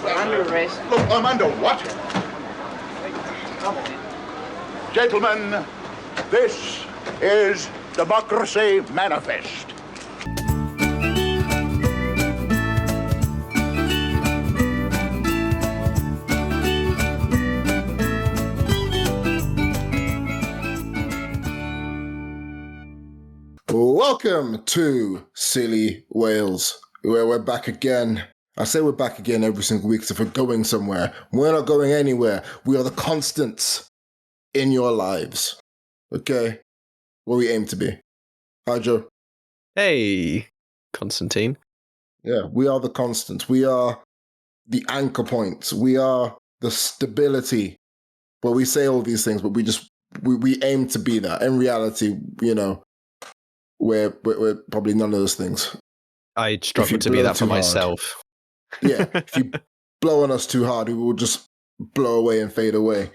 Under arrest. Look, I'm under what? Come on. Gentlemen, this is Democracy Manifest. Welcome to Silly Wales, where we're back again. I say we're back again every single week, so if we're going somewhere, we're not going anywhere. We are the constants in your lives. Okay? Where we aim to be. Hi, Joe. Hey, Constantine. Yeah, we are the constants. We are the anchor points. We are the stability. Well, we say all these things, but we aim to be that. In reality, you know, we're probably none of those things. I struggle to be that for myself. Yeah, if you blow on us too hard, we will just blow away and fade away.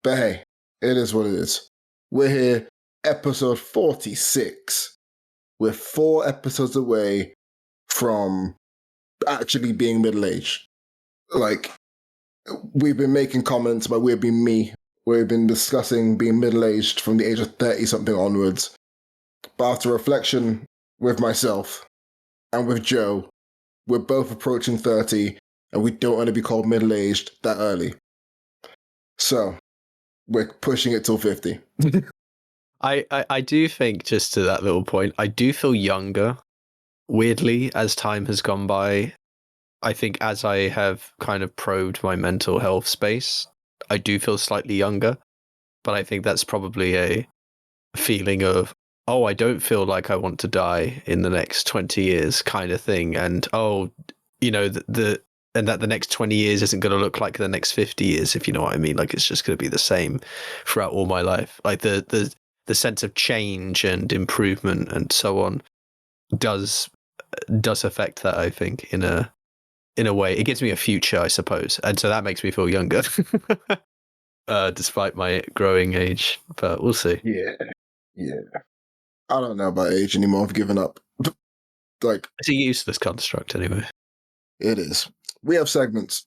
But hey, it is what it is. We're here, episode 46. We're 4 episodes away from actually being middle-aged. Like, we've been making comments about we've been me. We've been discussing being middle-aged from the age of 30-something onwards. But after reflection with myself and with Joe, we're both approaching 30, and we don't want to be called middle-aged that early. So, we're pushing it till 50. I do think, just to that little point, I do feel younger, weirdly, as time has gone by. I think as I have kind of probed my mental health space, I do feel slightly younger, but I think that's probably a feeling of, oh, I don't feel like I want to die in the next 20 years kind of thing. And, oh, you know, and that the next 20 years isn't going to look like the next 50 years, if you know what I mean. Like, it's just going to be the same throughout all my life. Like, the sense of change and improvement and so on does affect that, I think, in a way. It gives me a future, I suppose. And so that makes me feel younger, despite my growing age. But we'll see. Yeah. I don't know about age anymore. I've given up. Like, It's a useless construct anyway. it is. We have segments,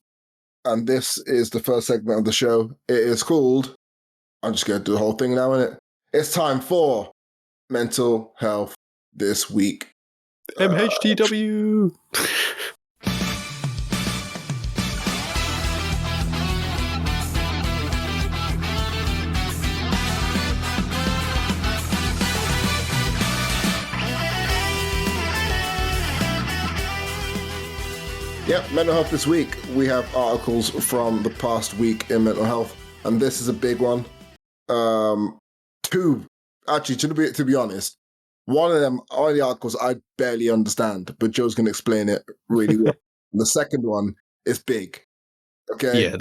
and this is the first segment of the show. It is called, I'm just going to do the whole thing now, innit? It's time for Mental Health This Week. MHTW! Yep, Mental Health This Week. We have articles from the past week in mental health, and this is a big one. Actually, to be honest, one of the articles I barely understand, but Joe's going to explain it really well. The second one is big. Okay? Yeah.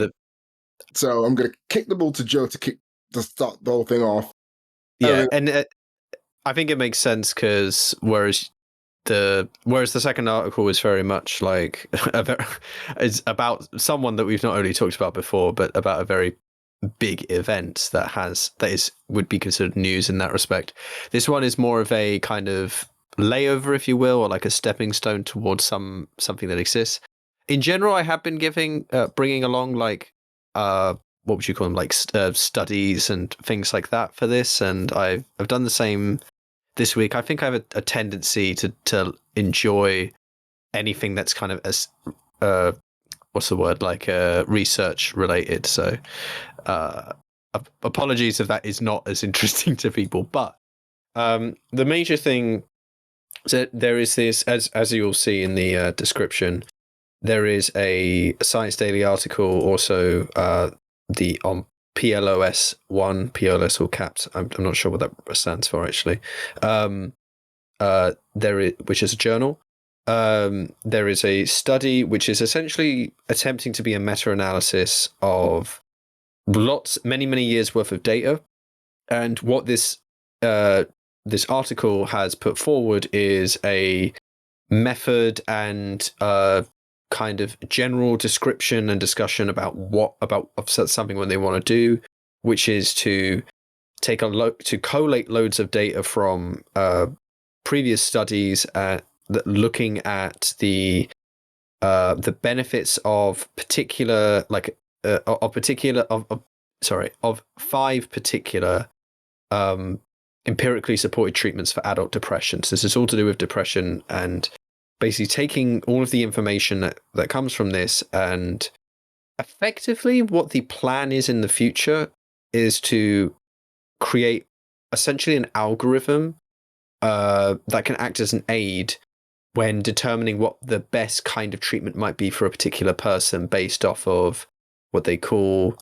So I'm going to kick the ball to Joe to start the whole thing off. Yeah, and I think it makes sense because whereas the second article is very much like it's about someone that we've not only talked about before, but about a very big event that would be considered news in that respect. This one is more of a kind of layover, if you will, or like a stepping stone towards something that exists. In general, I have been bringing along like what would you call them, like studies and things like that for this, and I've done the same this week. I think I have a tendency to enjoy anything that's kind of what's the word, like research related. So apologies if that is not as interesting to people, but the major thing is that there is this, as you'll see in the description, there is a Science Daily article, also on PLOS 1, PLOS all caps. I'm not sure what that stands for actually. Which is a journal. There is a study which is essentially attempting to be a meta-analysis of many years worth of data, and what this article has put forward is a method and kind of general description and discussion about something when they want to do, which is to to collate loads of data from previous studies looking at the the benefits of particular, like of 5 particular empirically supported treatments for adult depression. So this is all to do with depression, and basically taking all of the information that comes from this, and effectively what the plan is in the future is to create essentially an algorithm that can act as an aid when determining what the best kind of treatment might be for a particular person based off of what they call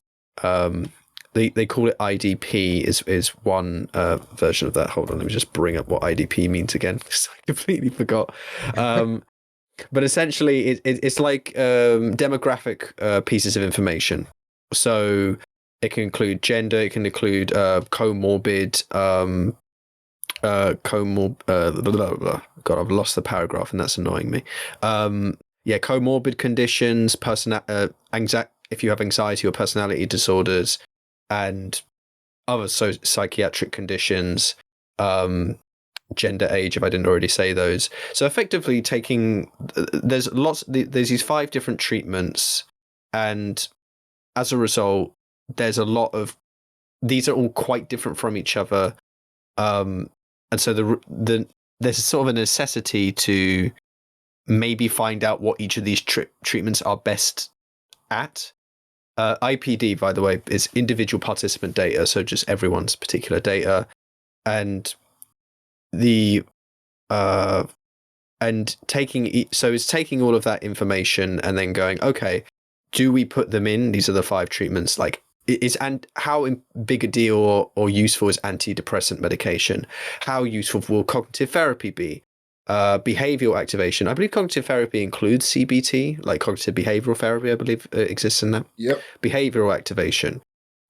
they call it IDP is one version of that. Hold on, let me just bring up what IDP means again, because I completely forgot. But essentially, it's like demographic pieces of information. So it can include gender, it can include comorbid. God, I've lost the paragraph, and that's annoying me. Comorbid conditions, if you have anxiety or personality disorders, and other psychiatric conditions, gender, age, if I didn't already say those. So effectively there's these 5 different treatments, and as a result, there's a lot of, these are all quite different from each other. And so there's sort of a necessity to maybe find out what each of these treatments are best at. IPD, by the way, is individual participant data, so just everyone's particular data, and it's taking all of that information and then going, okay, do we put them in? These are the 5 treatments. Like, and how big a deal or useful is antidepressant medication? How useful will cognitive therapy be? Behavioral activation. I believe cognitive therapy includes CBT, like cognitive behavioral therapy, I believe exists in that. Yep. Behavioral activation,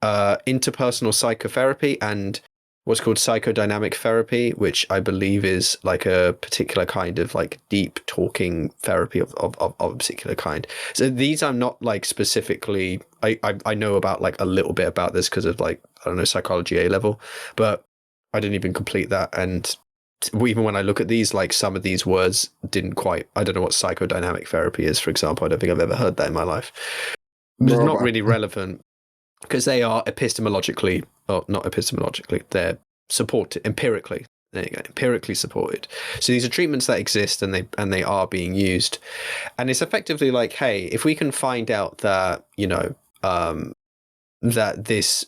interpersonal psychotherapy, and what's called psychodynamic therapy, which I believe is like a particular kind of like deep talking therapy of a particular kind. So these I'm not like specifically, I know about like a little bit about this because of like, I don't know, psychology A level, but I didn't even complete that. And even when I look at these, like some of these words didn't quite, I don't know what psychodynamic therapy is, for example. I don't think I've ever heard that in my life. It's not really relevant because they are not epistemologically, they're supported empirically. There you go, empirically supported. So these are treatments that exist, and they are being used. And it's effectively like, hey, if we can find out that, that this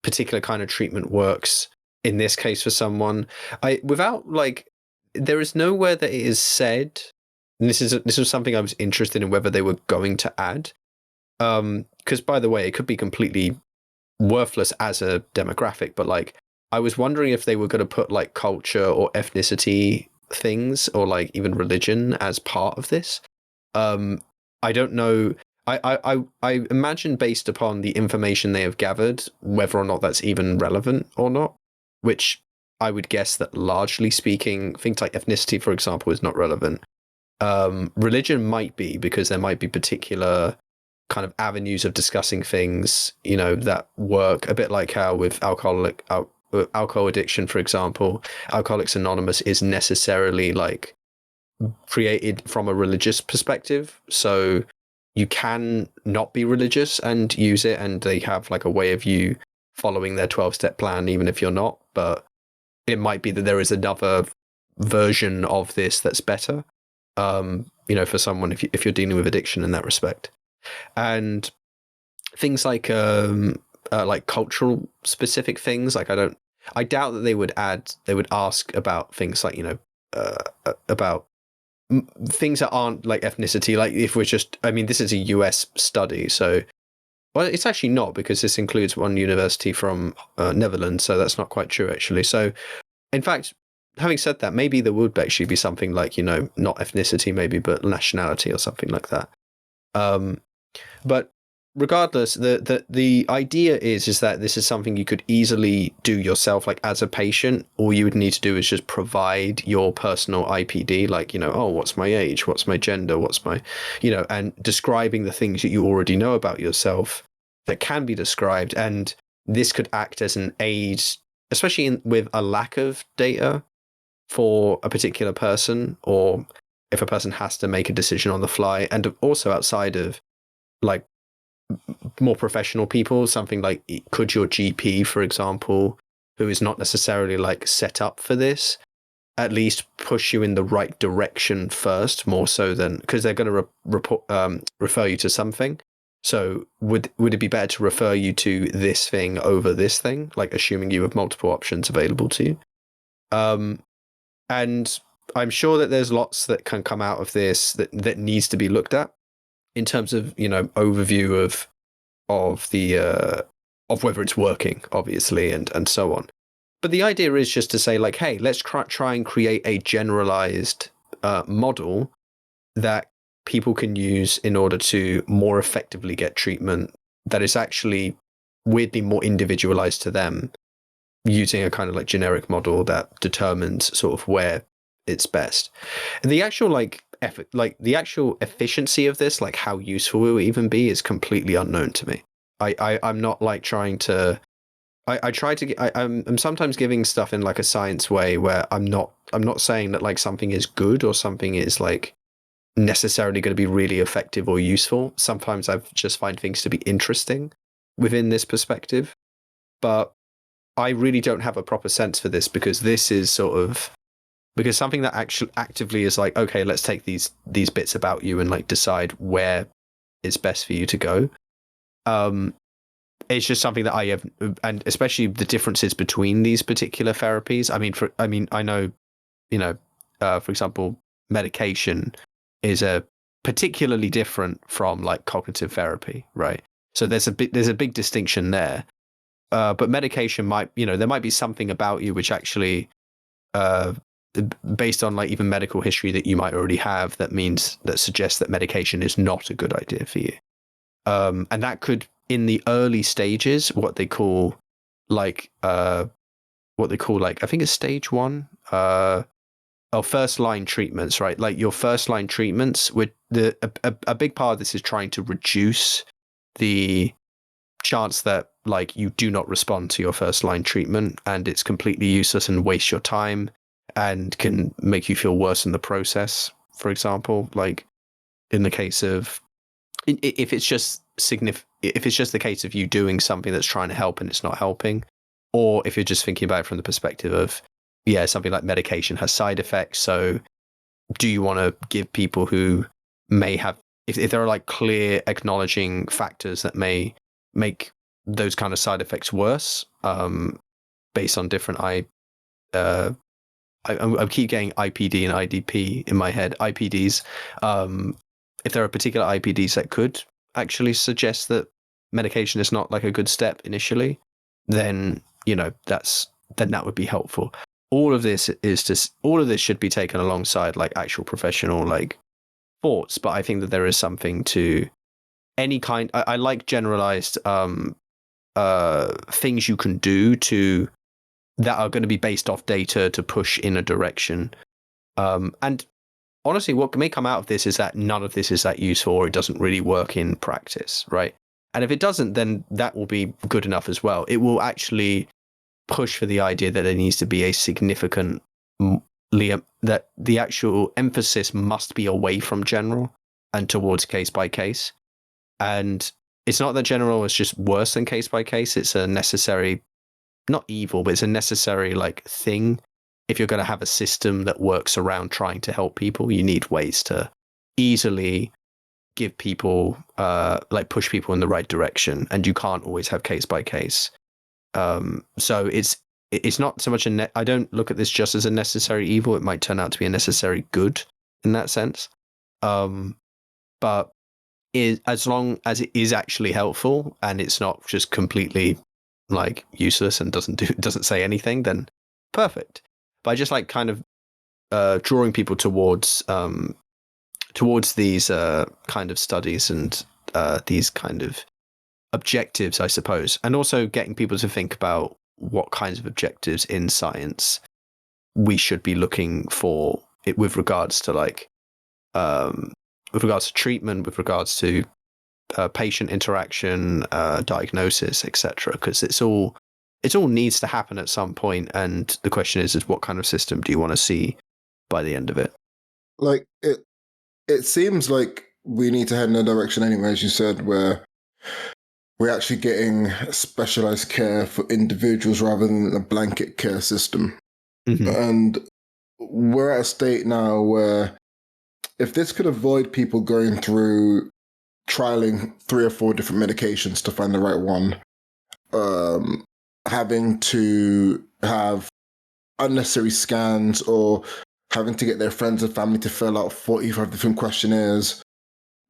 particular kind of treatment works in this case for someone, there is nowhere that it is said, and this was something I was interested in whether they were going to add, because by the way, it could be completely worthless as a demographic, but like I was wondering if they were going to put like culture or ethnicity things, or like even religion as part of this. I don't know. I imagine, based upon the information they have gathered, whether or not that's even relevant or not, which I would guess that largely speaking, things like ethnicity, for example, is not relevant. Religion might be, because there might be particular kind of avenues of discussing things, that work a bit like how with alcohol addiction, for example, Alcoholics Anonymous is necessarily like created from a religious perspective. So you can not be religious and use it, and they have like a way of you following their 12-step plan, even if you're not. But it might be that there is another version of this that's better, for someone if you're dealing with addiction in that respect. And things like cultural specific things, like I doubt that they would ask about things like, about things that aren't like ethnicity. Like if we're just, this is a US study, so, well, it's actually not, because this includes one university from Netherlands, so that's not quite true actually. So in fact, having said that, maybe there would actually be something like, not ethnicity maybe, but nationality or something like that. But regardless, the idea is that this is something you could easily do yourself, like as a patient. All you would need to do is just provide your personal IPD, like, what's my age, what's my gender, what's my, and describing the things that you already know about yourself that can be described. And this could act as an aid, especially with a lack of data for a particular person, or if a person has to make a decision on the fly, and also outside of like more professional people, something like could your GP, for example, who is not necessarily like set up for this, at least push you in the right direction first, more so than because they're going to refer you to something. So would it be better to refer you to this thing over this thing, like assuming you have multiple options available to you? And I'm sure that there's lots that can come out of this that needs to be looked at in terms of, you know, overview of the of whether it's working, obviously, and so on. But the idea is just to say, like, hey, let's try and create a generalized model that people can use in order to more effectively get treatment that is actually weirdly more individualized to them, using a kind of like generic model that determines sort of where it's best. And the actual like effort, like the actual efficiency of this, like how useful it will even be, is completely unknown to me. I'm not like trying to. I try to get. I'm sometimes giving stuff in like a science way where I'm not saying that like something is good or something is like necessarily going to be really effective or useful. Sometimes I just find things to be interesting within this perspective, but I really don't have a proper sense for this because this is sort of because something that actually actively is like, okay, let's take these bits about you and like decide where it's best for you to go. It's just something that I have, and especially the differences between these particular therapies. I know, you know, for example, medication is a particularly different from like cognitive therapy, right? So there's a big distinction there. But medication might, you know, there might be something about you which actually, based on like even medical history that you might already have, that suggests that medication is not a good idea for you. And that could, in the early stages, what they call like, I think it's stage 1, first line treatments, right? Like your first line treatments with a big part of this is trying to reduce the chance that like you do not respond to your first line treatment and it's completely useless and waste your time and can make you feel worse in the process. For example, like in the case of if it's just the case of you doing something that's trying to help and it's not helping, or if you're just thinking about it from the perspective of, yeah, something like medication has side effects. So do you want to give people who may have, if there are like clear acknowledging factors that may make those kind of side effects worse, based on different I keep getting IPD and IDP in my head. IPDs, if there are particular IPDs that could actually suggest that medication is not like a good step initially, then, you know, then that would be helpful. All of this should be taken alongside like actual professional like thoughts, but I think that there is something to any kind. I like generalized things you can do that are going to be based off data to push in a direction. And honestly, what may come out of this is that none of this is that useful or it doesn't really work in practice, right? And if it doesn't, then that will be good enough as well. It will actually push for the idea that there needs to be a significant, that the actual emphasis must be away from general and towards case by case. And it's not that general is just worse than case by case. It's a necessary, not evil, but it's a necessary like thing. If you're going to have a system that works around trying to help people, you need ways to easily give people, like push people in the right direction. And you can't always have case by case. So it's not so much I don't look at this just as a necessary evil. It might turn out to be a necessary good in that sense. But as long as it is actually helpful and it's not just completely like useless and doesn't say anything, then perfect. But I just like kind of drawing people towards these kind of studies and these kind of objectives, I suppose, and also getting people to think about what kinds of objectives in science we should be looking for it with regards to like with regards to treatment, with regards to patient interaction, diagnosis, etc. Because it all needs to happen at some point, and the question is what kind of system do you want to see by the end of it? like it seems like we need to head in a direction anyway, as you said, where we're actually getting specialized care for individuals rather than a blanket care system. And we're at a state now where if this could avoid people going through trialing 3 or 4 different medications to find the right one, having to have unnecessary scans or having to get their friends and family to fill out 45 different questionnaires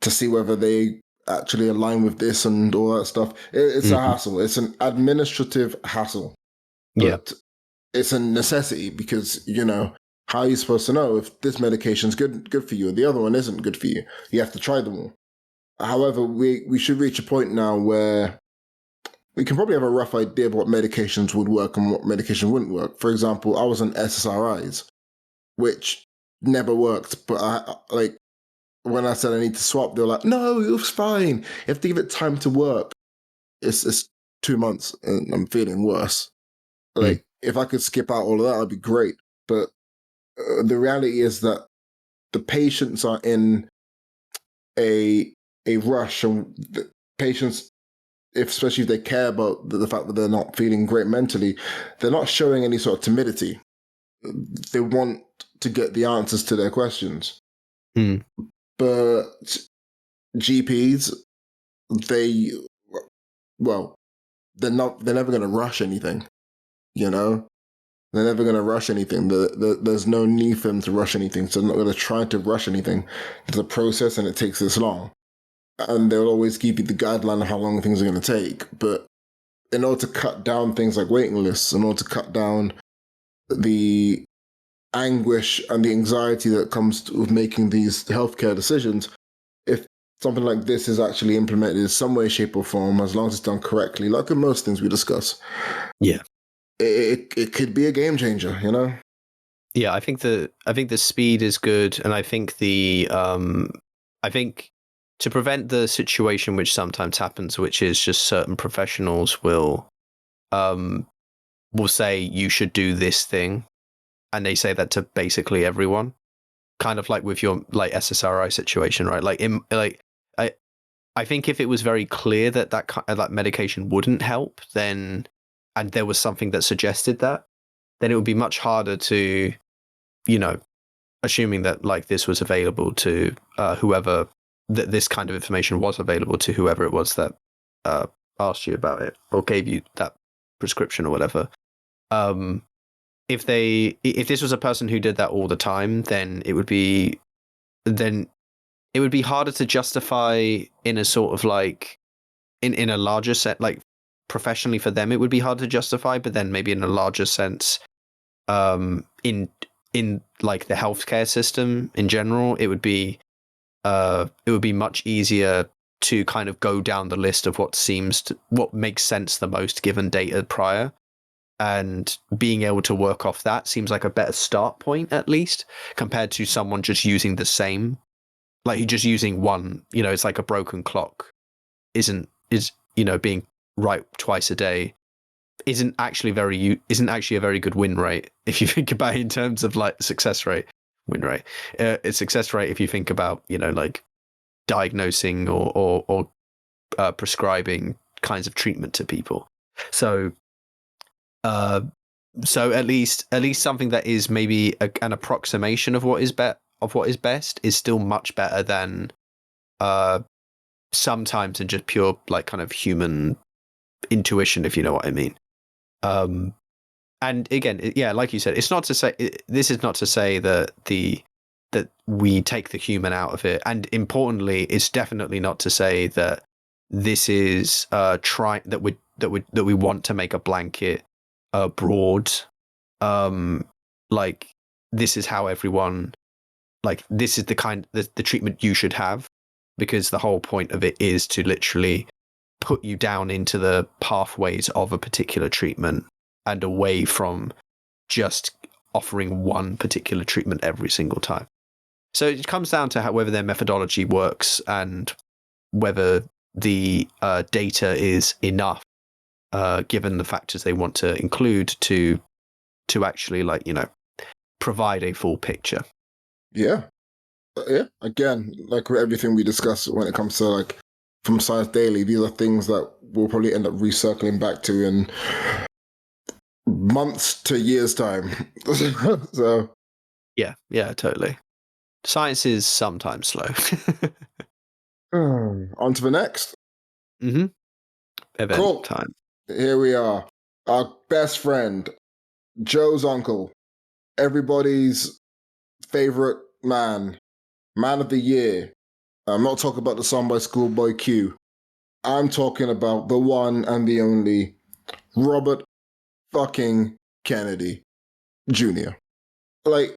to see whether they actually align with this and all that stuff. It's a hassle. It's an administrative hassle. But it's a necessity because, how are you supposed to know if this medication's good for you and the other one isn't good for you? You have to try them all. However, we should reach a point now where we can probably have a rough idea of what medications would work and what medication wouldn't work. For example, I was on SSRIs, which never worked. But when I said I need to swap, they were like, "No, it was fine. You have to give it time to work." It's 2 months and I'm feeling worse. Like, if I could skip out all of that, that'd be great. But the reality is that the patients are in a rush, and the patients, especially if they care about the fact that they're not feeling great mentally, they're not showing any sort of timidity. They want to get the answers to their questions. But GPs, they're never going to rush anything, They're never going to rush anything. There's no need for them to rush anything, so they're not going to try to rush anything. It's a process and it takes this long. And they'll always give you the guideline of how long things are going to take. But in order to cut down things like waiting lists, in order to cut down the anguish and the anxiety that comes with making these healthcare decisions, if something like this is actually implemented in some way, shape, or form, as long as it's done correctly, like in most things we discuss, it could be a game changer, Yeah, I think the speed is good, and I think I think to prevent the situation which sometimes happens, which is just certain professionals will say you should do this thing, and they say that to basically everyone, kind of like with your SSRI situation, right? I think if it was very clear that that medication wouldn't help, then, and there was something that suggested that, then it would be much harder to, assuming that this was available to whoever, that this kind of information was available to whoever it was that asked you about it or gave you that prescription or whatever. If this was a person who did that all the time, then it would be harder to justify in a sort of in a larger set, professionally for them, it would be hard to justify, but then maybe in a larger sense, in the healthcare system in general, it would be much easier to kind of go down the list of what makes sense the most given data prior, and being able to work off that seems like a better start point, at least, compared to someone just using the same, just using one, it's like a broken clock being right twice a day isn't actually a very good win rate if you think about it in terms of success rate. Win rate, it's success rate if you think about diagnosing or prescribing kinds of treatment to people. So at least something that is maybe an approximation of what is best is still much better than sometimes in just pure kind of human intuition, if you know what I mean. And again, yeah, like you said, this is not to say that we take the human out of it, and importantly, it's definitely not to say that this is that we want to make a blanket broad, this is how everyone, this is the treatment you should have, because the whole point of it is to literally put you down into the pathways of a particular treatment and away from just offering one particular treatment every single time. So it comes down to whether their methodology works and whether the data is enough, given the factors they want to include to actually provide a full picture. Yeah. Yeah, again, like with everything we discuss when it comes to like from Science Daily, these are things that we'll probably end up recircling back to in months to years' time. So Yeah, totally. Science is sometimes slow. on to the next. Mm-hmm. Event Cool. time. Here we are. Our best friend, Joe's uncle, everybody's favorite man of the year. I'm not talking about the song by Schoolboy Q. I'm talking about the one and the only Robert fucking Kennedy Jr. Like,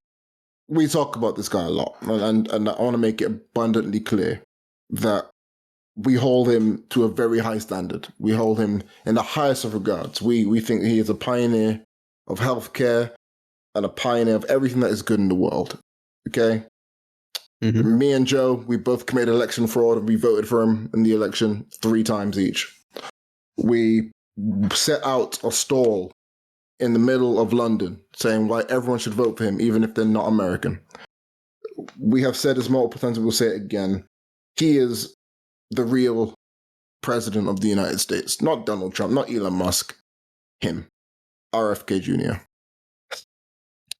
we talk about this guy a lot, and I want to make it abundantly clear that we hold him to a very high standard. We hold him in the highest of regards. We think he is a pioneer of healthcare and a pioneer of everything that is good in the world. Okay? Mm-hmm. Me and Joe, we both committed election fraud and we voted for him in the election 3 times each. We set out a stall in the middle of London saying why everyone should vote for him, even if they're not American. We have said this multiple times and we'll say it again. He is the real president of the United States. Not Donald Trump, not Elon Musk. Him. RFK Jr.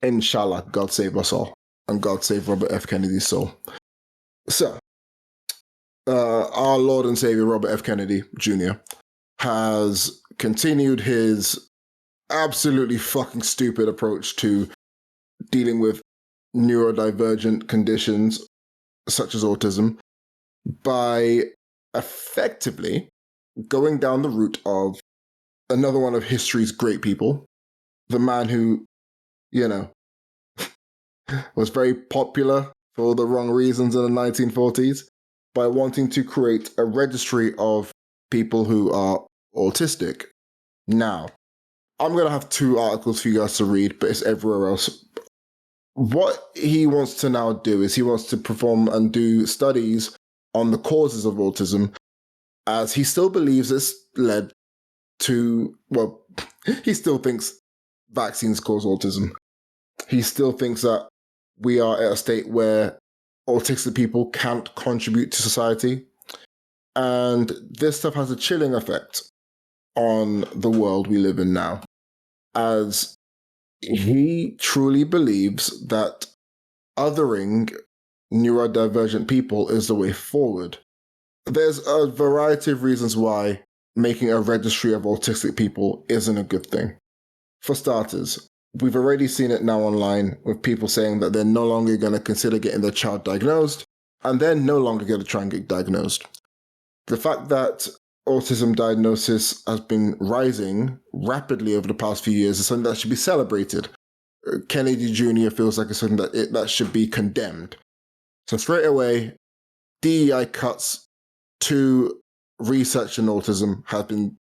Inshallah, God save us all. And God save Robert F. Kennedy's soul. So, our Lord and Savior Robert F. Kennedy Jr. has continued his absolutely fucking stupid approach to dealing with neurodivergent conditions such as autism by effectively going down the route of another one of history's great people, the man who, you know, was very popular for the wrong reasons in the 1940s, by wanting to create a registry of people who are autistic. Now, I'm going to have 2 articles for you guys to read, but it's everywhere else. What he wants to now do is he wants to perform and do studies on the causes of autism, as he still believes it's led to, well, he still thinks vaccines cause autism. He still thinks that we are at a state where autistic people can't contribute to society. And this stuff has a chilling effect on the world we live in now, as he truly believes that othering neurodivergent people is the way forward. There's a variety of reasons why making a registry of autistic people isn't a good thing. For starters, we've already seen it now online with people saying that they're no longer going to consider getting their child diagnosed, and they're no longer going to try and get diagnosed. The fact that autism diagnosis has been rising rapidly over the past few years is something that should be celebrated. Kennedy Jr. feels like it's something that should be condemned. So straight away, DEI cuts to research in autism have been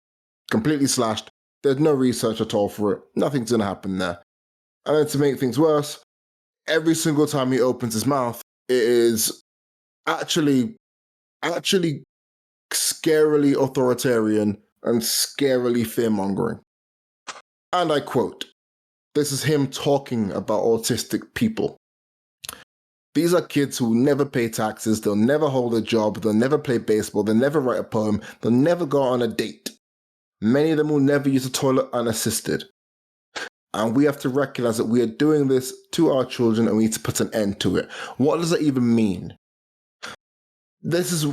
completely slashed. There's no research at all for it. Nothing's going to happen there. And then to make things worse, every single time he opens his mouth, it is actually scarily authoritarian and scarily fear-mongering. And I quote, this is him talking about autistic people. These are kids who never pay taxes, they'll never hold a job, they'll never play baseball, they'll never write a poem, they'll never go on a date. Many of them will never use a toilet unassisted. And we have to recognize that we are doing this to our children and we need to put an end to it. What does that even mean? This is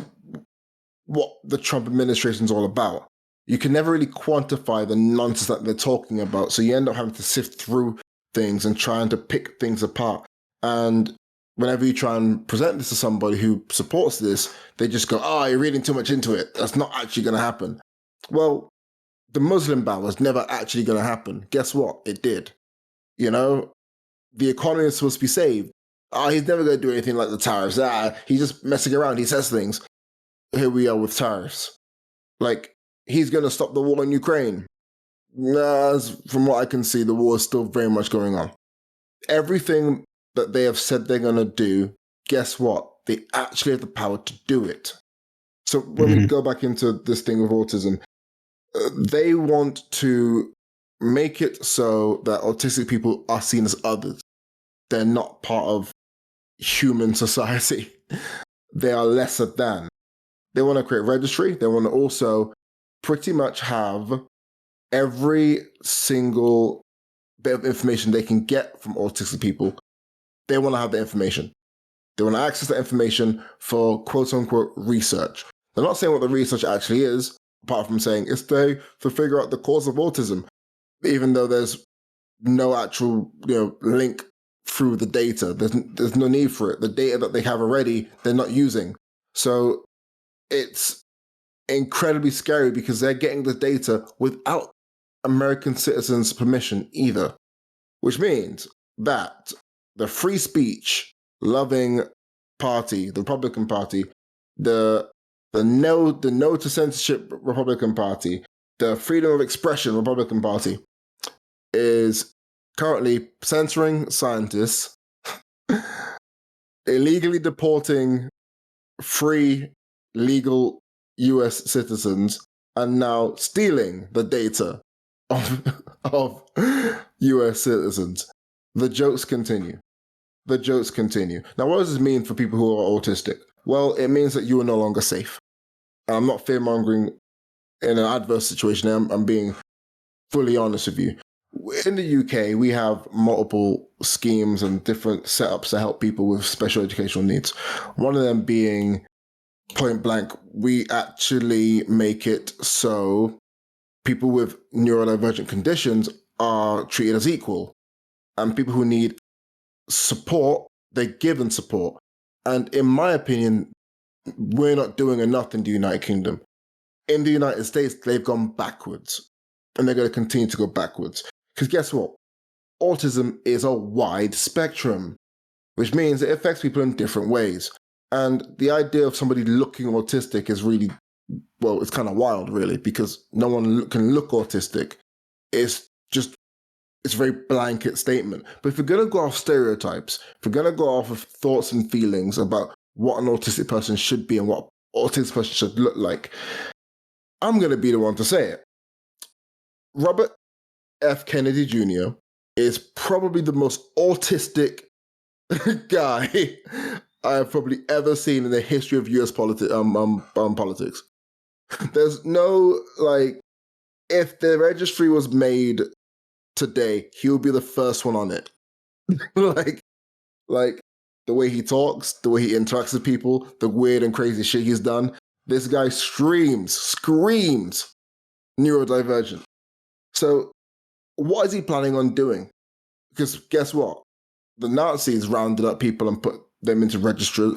what the Trump administration is all about. You can never really quantify the nonsense that they're talking about, so you end up having to sift through things and trying to pick things apart. And whenever you try and present this to somebody who supports this, they just go, oh, you're reading too much into it. That's not actually going to happen. Well, the Muslim ban was never actually going to happen. Guess what? It did. You know, the economy is supposed to be saved. He's never going to do anything like the tariffs. He's just messing around. He says things. Here we are with tariffs. Like, he's going to stop the war in Ukraine. From what I can see, the war is still very much going on. Everything that they have said they're going to do, guess what? They actually have the power to do it. So when we go back into this thing with autism, they want to make it so that autistic people are seen as others. They're not part of human society. They are lesser than. They want to create registry. They want to also pretty much have every single bit of information they can get from autistic people. They want to have the information. They want to access that information for quote unquote research. They're not saying what the research actually is, apart from saying it's to figure out the cause of autism, even though there's no actual link through the data. There's no need for it. The data that they have already, they're not using. So it's incredibly scary because they're getting the data without American citizens' permission either, which means that the free speech loving party, the Republican Party, the no to censorship Republican Party, the freedom of expression Republican Party is currently censoring scientists, illegally deporting free, legal US citizens, and now stealing the data of US citizens. The jokes continue. The jokes continue. Now, what does this mean for people who are autistic? Well, it means that you are no longer safe. I'm not fear-mongering in an adverse situation. I'm being fully honest with you. In the UK, we have multiple schemes and different setups to help people with special educational needs. One of them being point blank, we actually make it so people with neurodivergent conditions are treated as equal. And people who need support, they're given support. And in my opinion, we're not doing enough in the United Kingdom. In the United States, they've gone backwards. And they're going to continue to go backwards. Because guess what? Autism is a wide spectrum, which means it affects people in different ways. And the idea of somebody looking autistic is really, well, it's kind of wild, really, because no one can look autistic. It's a very blanket statement. But if we're going to go off stereotypes, if we're going to go off of thoughts and feelings about what an autistic person should be and what an autistic person should look like, I'm going to be the one to say it. Robert F. Kennedy Jr. is probably the most autistic guy I have probably ever seen in the history of US politics. There's no, if the registry was made today, he would be the first one on it. like the way he talks, the way he interacts with people, the weird and crazy shit he's done. This guy screams neurodivergent. So what is he planning on doing? Because guess what? The Nazis rounded up people and put them into registers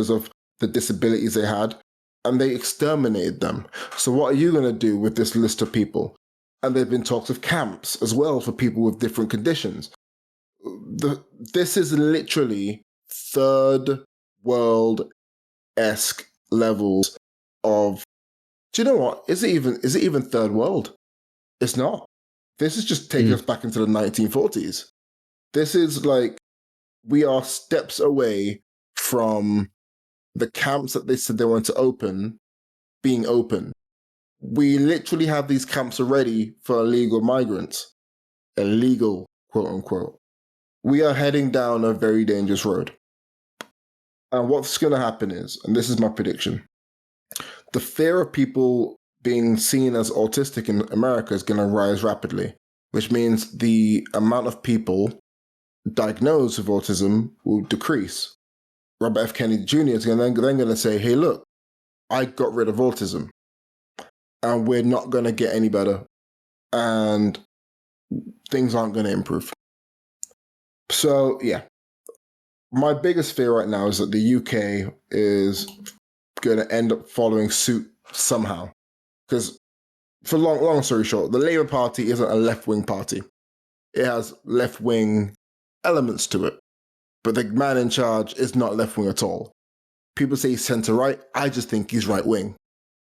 of the disabilities they had, and they exterminated them. So what are you going to do with this list of people? And there've been talks of camps as well for people with different conditions. This is literally third world-esque levels of. Do you know what? Is it even third world? It's not. This is just taking us back into the 1940s. This is we are steps away from the camps that they said they wanted to open being open. We literally have these camps already for illegal migrants. Illegal, quote unquote. We are heading down a very dangerous road. And what's going to happen is, and this is my prediction, the fear of people being seen as autistic in America is going to rise rapidly, which means the amount of people diagnosed with autism will decrease. Robert F. Kennedy Jr. is then going to say, hey, look, I got rid of autism and we're not going to get any better and things aren't going to improve. So, yeah. My biggest fear right now is that the UK is going to end up following suit somehow. Because, for long story short, the Labour Party isn't a left-wing party. It has left-wing elements to it. But the man in charge is not left-wing at all. People say he's centre-right. I just think he's right-wing.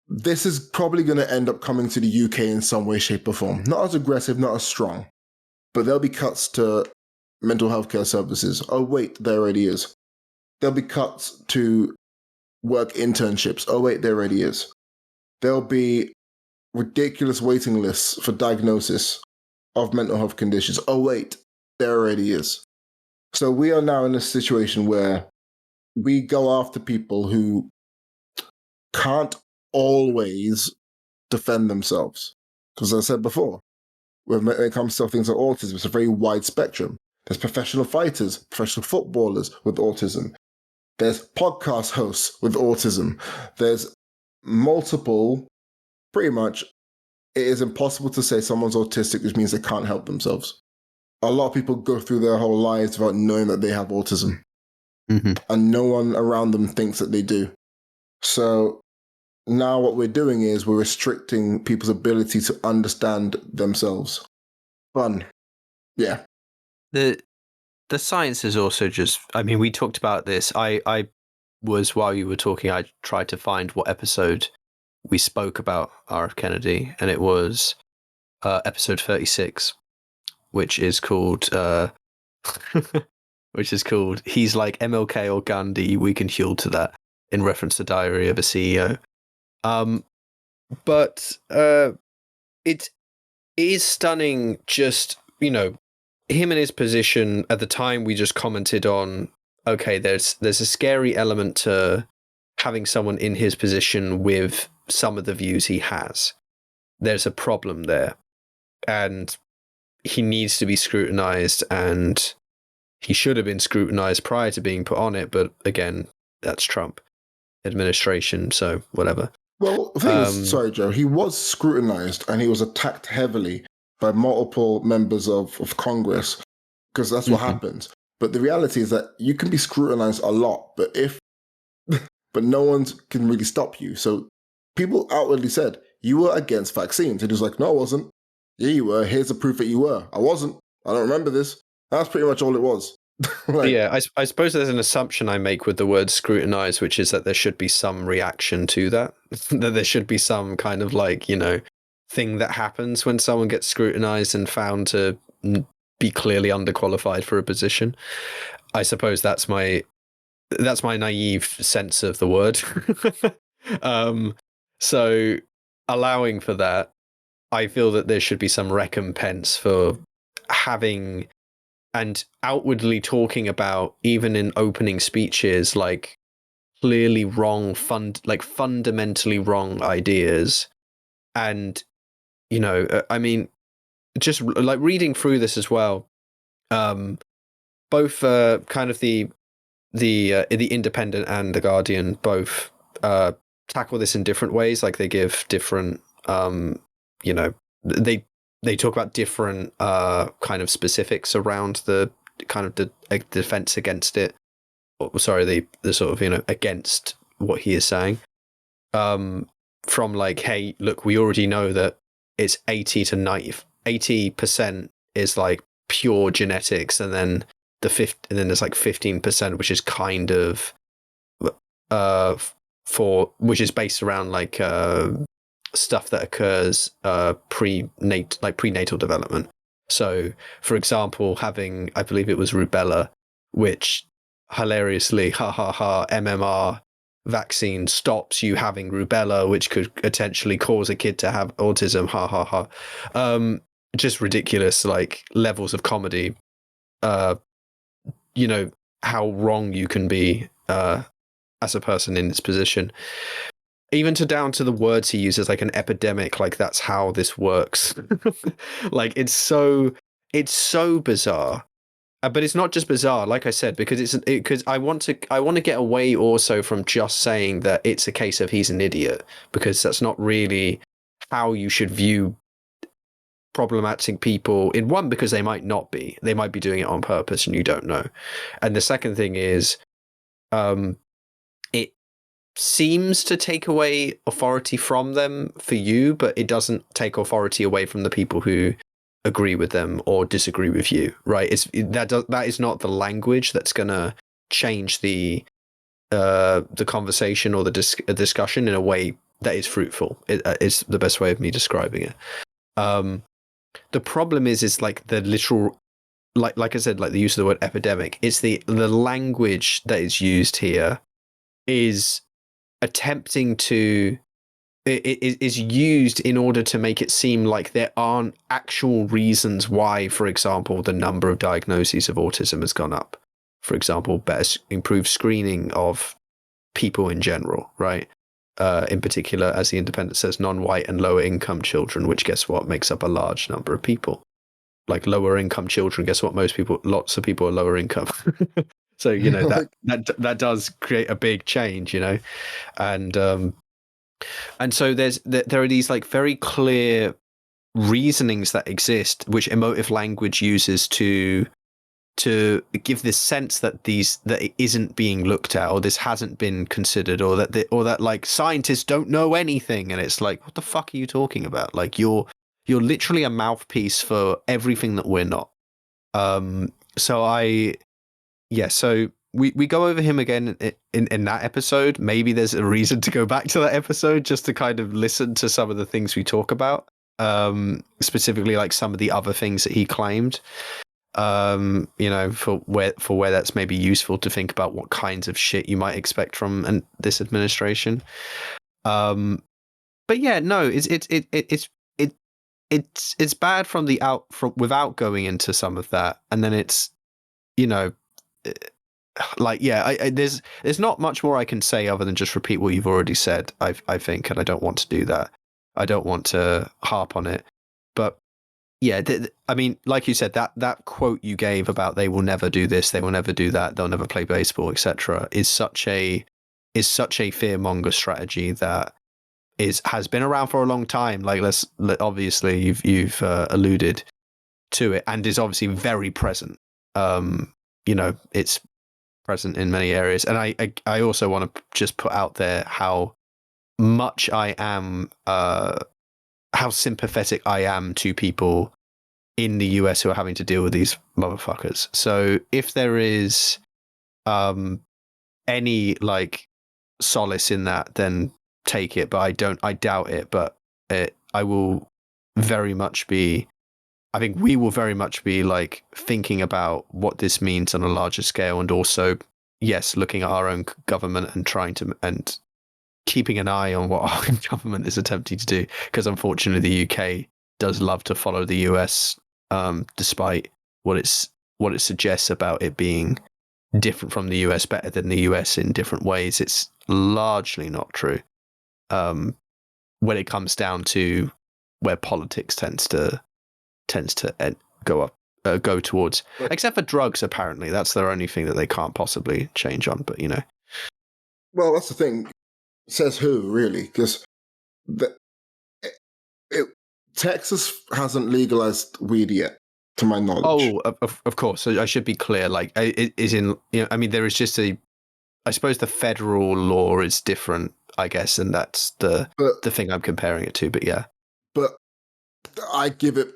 This is probably going to end up coming to the UK in some way, shape, or form. Not as aggressive, not as strong. But there'll be cuts to mental health care services. Oh, wait, there already is. There'll be cuts to work internships. Oh, wait, there already is. There'll be ridiculous waiting lists for diagnosis of mental health conditions. Oh, wait, there already is. So we are now in a situation where we go after people who can't always defend themselves. Because as I said before, when it comes to things like autism, it's a very wide spectrum. There's professional fighters, professional footballers with autism. There's podcast hosts with autism. There's multiple, pretty much, it is impossible to say someone's autistic, which means they can't help themselves. A lot of people go through their whole lives without knowing that they have autism. Mm-hmm. And no one around them thinks that they do. So now what we're doing is we're restricting people's ability to understand themselves. Fun. Yeah. The science is also just, I mean, we talked about this. I was, while you were talking, I tried to find what episode we spoke about RF Kennedy, and it was episode 46, which is called He's Like MLK or Gandhi, We Can Heal to That, in reference to Diary of a CEO. But it is stunning, just, you know, him in his position at the time. We just commented on, okay, there's a scary element to having someone in his position with some of the views he has. There's a problem there, and he needs to be scrutinized, and he should have been scrutinized prior to being put on it. But again, that's Trump administration, so whatever. Well, the thing is, sorry, Joe, he was scrutinized and he was attacked heavily by multiple members of Congress, because that's what happens. But the reality is that you can be scrutinized a lot, but no one can really stop you. So people outwardly said, you were against vaccines. And he was like, no, I wasn't. Yeah, you were. Here's the proof that you were. I wasn't. I don't remember this. That's pretty much all it was. Yeah, I suppose there's an assumption I make with the word scrutinize, which is that there should be some reaction to that. That there should be some kind of, like, you know, thing that happens when someone gets scrutinized and found to be clearly underqualified for a position. I suppose that's my naive sense of the word. So allowing for that, I feel that there should be some recompense for having and outwardly talking about, even in opening speeches, like clearly wrong, fundamentally wrong ideas. And, you know, I mean, just like reading through this as well, both kind of the Independent and the Guardian both tackle this in different ways. Like they give different, you know, they talk about different kind of specifics around the kind of the defense against it. Sorry, the sort of, you know, against what he is saying. From like, hey, look, we already know that it's 80% is like pure genetics, and then there's like 15%, which is kind of which is based around like stuff that occurs prenatal development. So, for example, having, I believe it was rubella, which hilariously, MMR vaccine stops you having rubella, which could potentially cause a kid to have autism, just ridiculous, like, levels of comedy. You know, how wrong you can be as a person in this position. Even down to the words he uses, like an epidemic, like that's how this works. Like it's so bizarre. But it's not just bizarre, like I said, because I want to get away also from just saying that it's a case of he's an idiot, because that's not really how you should view problematic people. In one, because they might not be. They might be doing it on purpose and you don't know. And the second thing is, it seems to take away authority from them for you, but it doesn't take authority away from the people who agree with them or disagree with you, right? That is not the language that's going to change the conversation or the discussion in a way that is fruitful. It's the best way of me describing it. The problem is like the literal, like I said, like the use of the word epidemic. It's the language that is used here is attempting to, it is used in order to make it seem like there aren't actual reasons why, for example, the number of diagnoses of autism has gone up. for example, improved screening of people in general, right? In particular, as The Independent says, non-white and lower income children, which guess what, makes up a large number of people. Like lower income children, guess what? Lots of people are lower income. So, you know, that does create a big change, you know, and so there are these like very clear reasonings that exist, which emotive language uses to give this sense that it isn't being looked at, or this hasn't been considered, or that like scientists don't know anything, and it's like, what the fuck are you talking about? Like you're literally a mouthpiece for everything that we're not. So we go over him again in that episode. Maybe there's a reason to go back to that episode just to kind of listen to some of the things we talk about, specifically like some of the other things that he claimed. You know, for where that's maybe useful to think about what kinds of shit you might expect from this administration. But yeah, no, it's bad without going into some of that, and then it's, you know, like, yeah, there's not much more I can say other than just repeat what you've already said. I think, and I don't want to do that. I don't want to harp on it, but yeah, I mean, like you said, that quote you gave about they will never do this, they will never do that, they'll never play baseball, etc., is such a fearmonger strategy that has been around for a long time. Like, obviously you've alluded to it, and is obviously very present. You know, it's present in many areas, and I also want to just put out there how much I am how sympathetic I am to people in the US who are having to deal with these motherfuckers. So if there is any like solace in that, then take it, but I doubt it. But I will very much be, I think we will very much be like thinking about what this means on a larger scale, and also, yes, looking at our own government and trying to, and keeping an eye on what our government is attempting to do, because unfortunately the UK does love to follow the US, despite what it suggests about it being different from the US, better than the US in different ways. It's largely not true when it comes down to where politics tends to go towards, except for drugs. Apparently that's their only thing that they can't possibly change on, but you know. Well, that's the thing. Says who, really? Because Texas hasn't legalized weed yet, to my knowledge. Oh, of course. So I should be clear. Like, it is in, you know, I mean, there is just I suppose the federal law is different, I guess, and that's the thing I'm comparing it to. But yeah. But I give it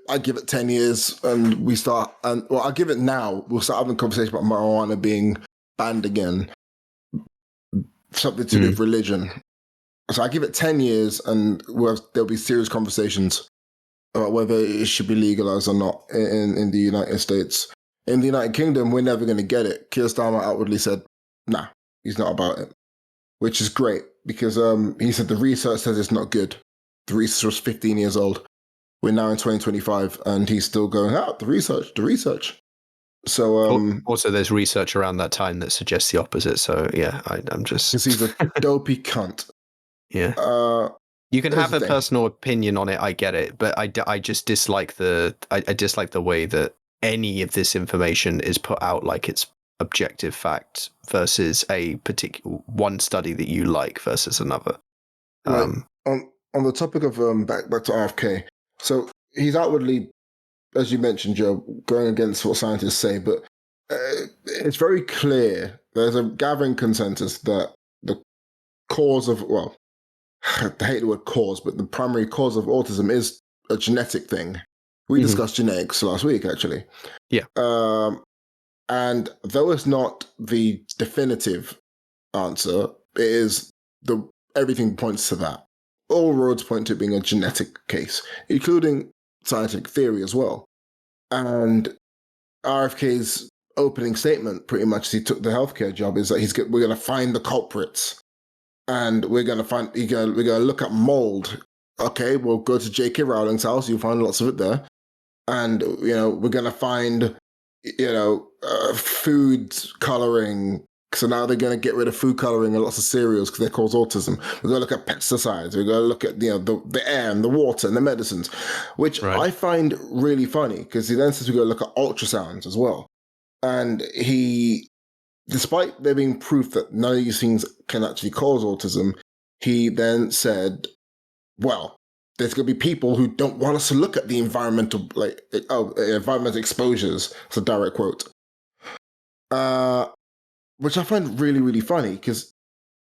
10 years, and I'll give it now. We'll start having a conversation about marijuana being banned again. Something to do with religion. So I give it 10 years, and there'll be serious conversations about whether it should be legalized or not in the United States. In the United Kingdom, we're never going to get it. Keir Starmer outwardly said, nah, he's not about it, which is great, because he said the research says it's not good. The research was 15 years old. We're now in 2025, and he's still going out, the research. So also, there's research around that time that suggests the opposite. So yeah, I'm just, because he's a dopey cunt. Yeah. You can have a personal opinion on it. I get it, but I just dislike I dislike the way that any of this information is put out like it's objective fact versus a particular one study that you like versus another. On the topic of back to RFK, so he's outwardly, as you mentioned, Joe, going against what scientists say, but it's very clear there's a gathering consensus that the cause of, well, I hate the word cause, but the primary cause of autism is a genetic thing. We discussed genetics last week, actually. Yeah. And though it's not the definitive answer, it is everything points to that. All roads point to it being a genetic case, including scientific theory as well. And RFK's opening statement, pretty much, as he took the healthcare job, is that we're going to find the culprits. And we're going to look at mold. Okay, we'll go to J.K. Rowling's house. You'll find lots of it there. And, you know, we're going to find food coloring. So now they're going to get rid of food coloring and lots of cereals because they cause autism. We're going to look at pesticides. We're going to look at the air and the water and the medicines, which I find really funny because he then says we're going to look at ultrasounds as well. And he, despite there being proof that none of these things can actually cause autism, he then said, well, there's going to be people who don't want us to look at the environmental exposures. It's a direct quote. Which I find really, really funny because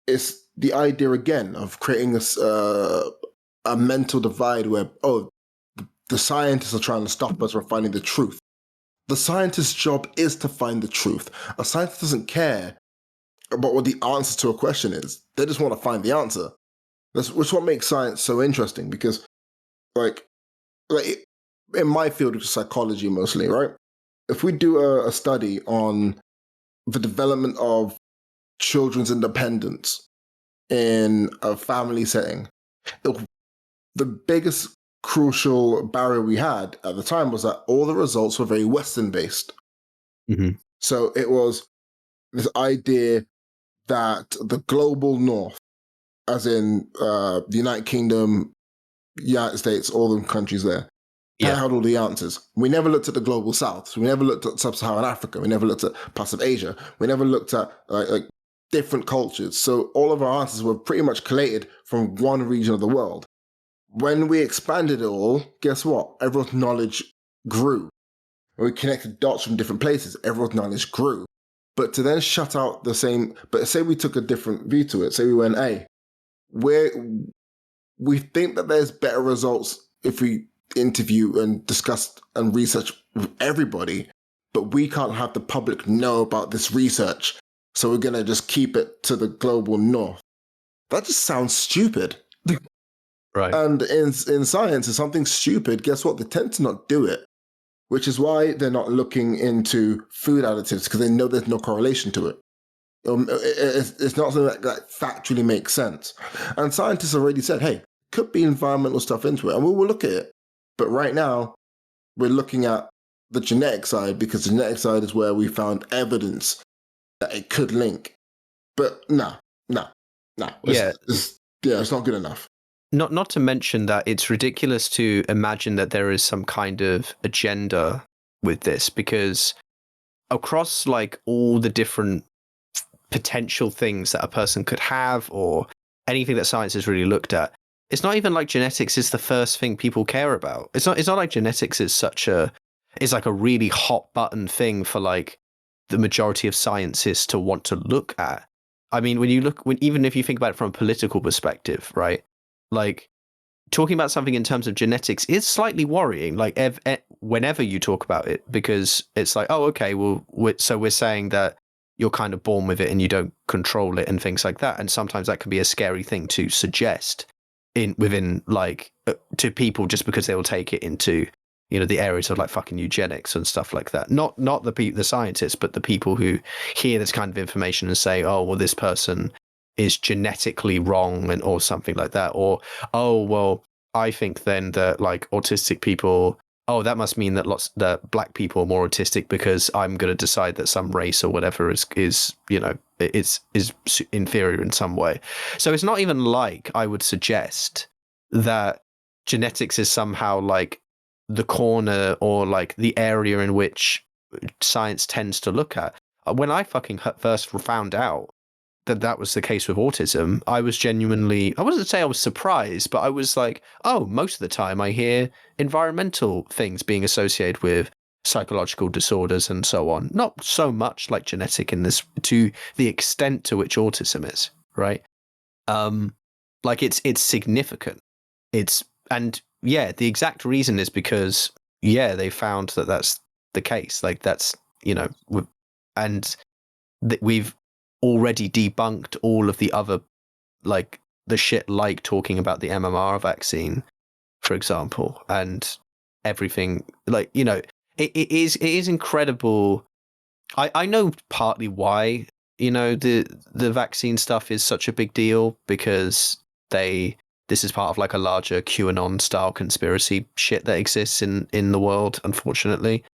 it's the idea again of creating a mental divide where, the scientists are trying to stop us from finding the truth. The scientist's job is to find the truth. A scientist doesn't care about what the answer to a question is. They just want to find the answer. Which is what makes science so interesting because, in my field, which is psychology mostly, right? If we do a study on the development of children's independence in a family setting, the biggest crucial barrier we had at the time was that all the results were very Western based. Mm-hmm. So it was this idea that the global North, as in the United Kingdom, United States, all the countries there, had all the answers. We never looked at the global South. So we never looked at sub-Saharan Africa. We never looked at parts of Asia. We never looked at different cultures. So all of our answers were pretty much collated from one region of the world. When we expanded it all, guess what? Everyone's knowledge grew. When we connected dots from different places, everyone's knowledge grew. But to then shut out the same, but say we took a different view to it. Say we went, hey, we think that there's better results if we interview and discuss and research with everybody, but we can't have the public know about this research. So we're going to just keep it to the global North. That just sounds stupid. Right. And in science, if something's stupid, guess what? They tend to not do it, which is why they're not looking into food additives because they know there's no correlation to it. It's not something that factually makes sense. And scientists already said, hey, could be environmental stuff into it, and we will look at it. But right now, we're looking at the genetic side because the genetic side is where we found evidence that it could link. But no. It's not good enough. Not to mention that it's ridiculous to imagine that there is some kind of agenda with this, because across all the different potential things that a person could have or anything that science has really looked at, it's not even like genetics is the first thing people care about. It's not like genetics is is like a really hot button thing for the majority of scientists to want to look at. I mean, even if you think about it from a political perspective, right? Talking about something in terms of genetics is slightly worrying, whenever you talk about it, because it's like, oh, okay, well, so we're saying that you're kind of born with it and you don't control it and things like that. And sometimes that can be a scary thing to suggest within to people, just because they will take it into, the areas of fucking eugenics and stuff like that. Not the scientists, but the people who hear this kind of information and say, oh, well, this person is genetically wrong or something like that. Or, oh, well, I think then that autistic people, oh, that must mean that black people are more autistic because I'm going to decide that some race or whatever is inferior in some way. So it's not even I would suggest that genetics is somehow the corner or the area in which science tends to look at. When I fucking first found out that was the case with autism, I was genuinely, I wouldn't say I was surprised, but I was like, oh, most of the time I hear environmental things being associated with psychological disorders and so on. Not so much like genetic in this, to the extent to which autism is, right? It's significant. The exact reason is because, they found that that's the case. We've already debunked all of the other, the shit talking about the MMR vaccine, for example, and everything. It is incredible. I know partly why, the vaccine stuff is such a big deal, because this is part of a larger QAnon style conspiracy shit that exists in the world, unfortunately.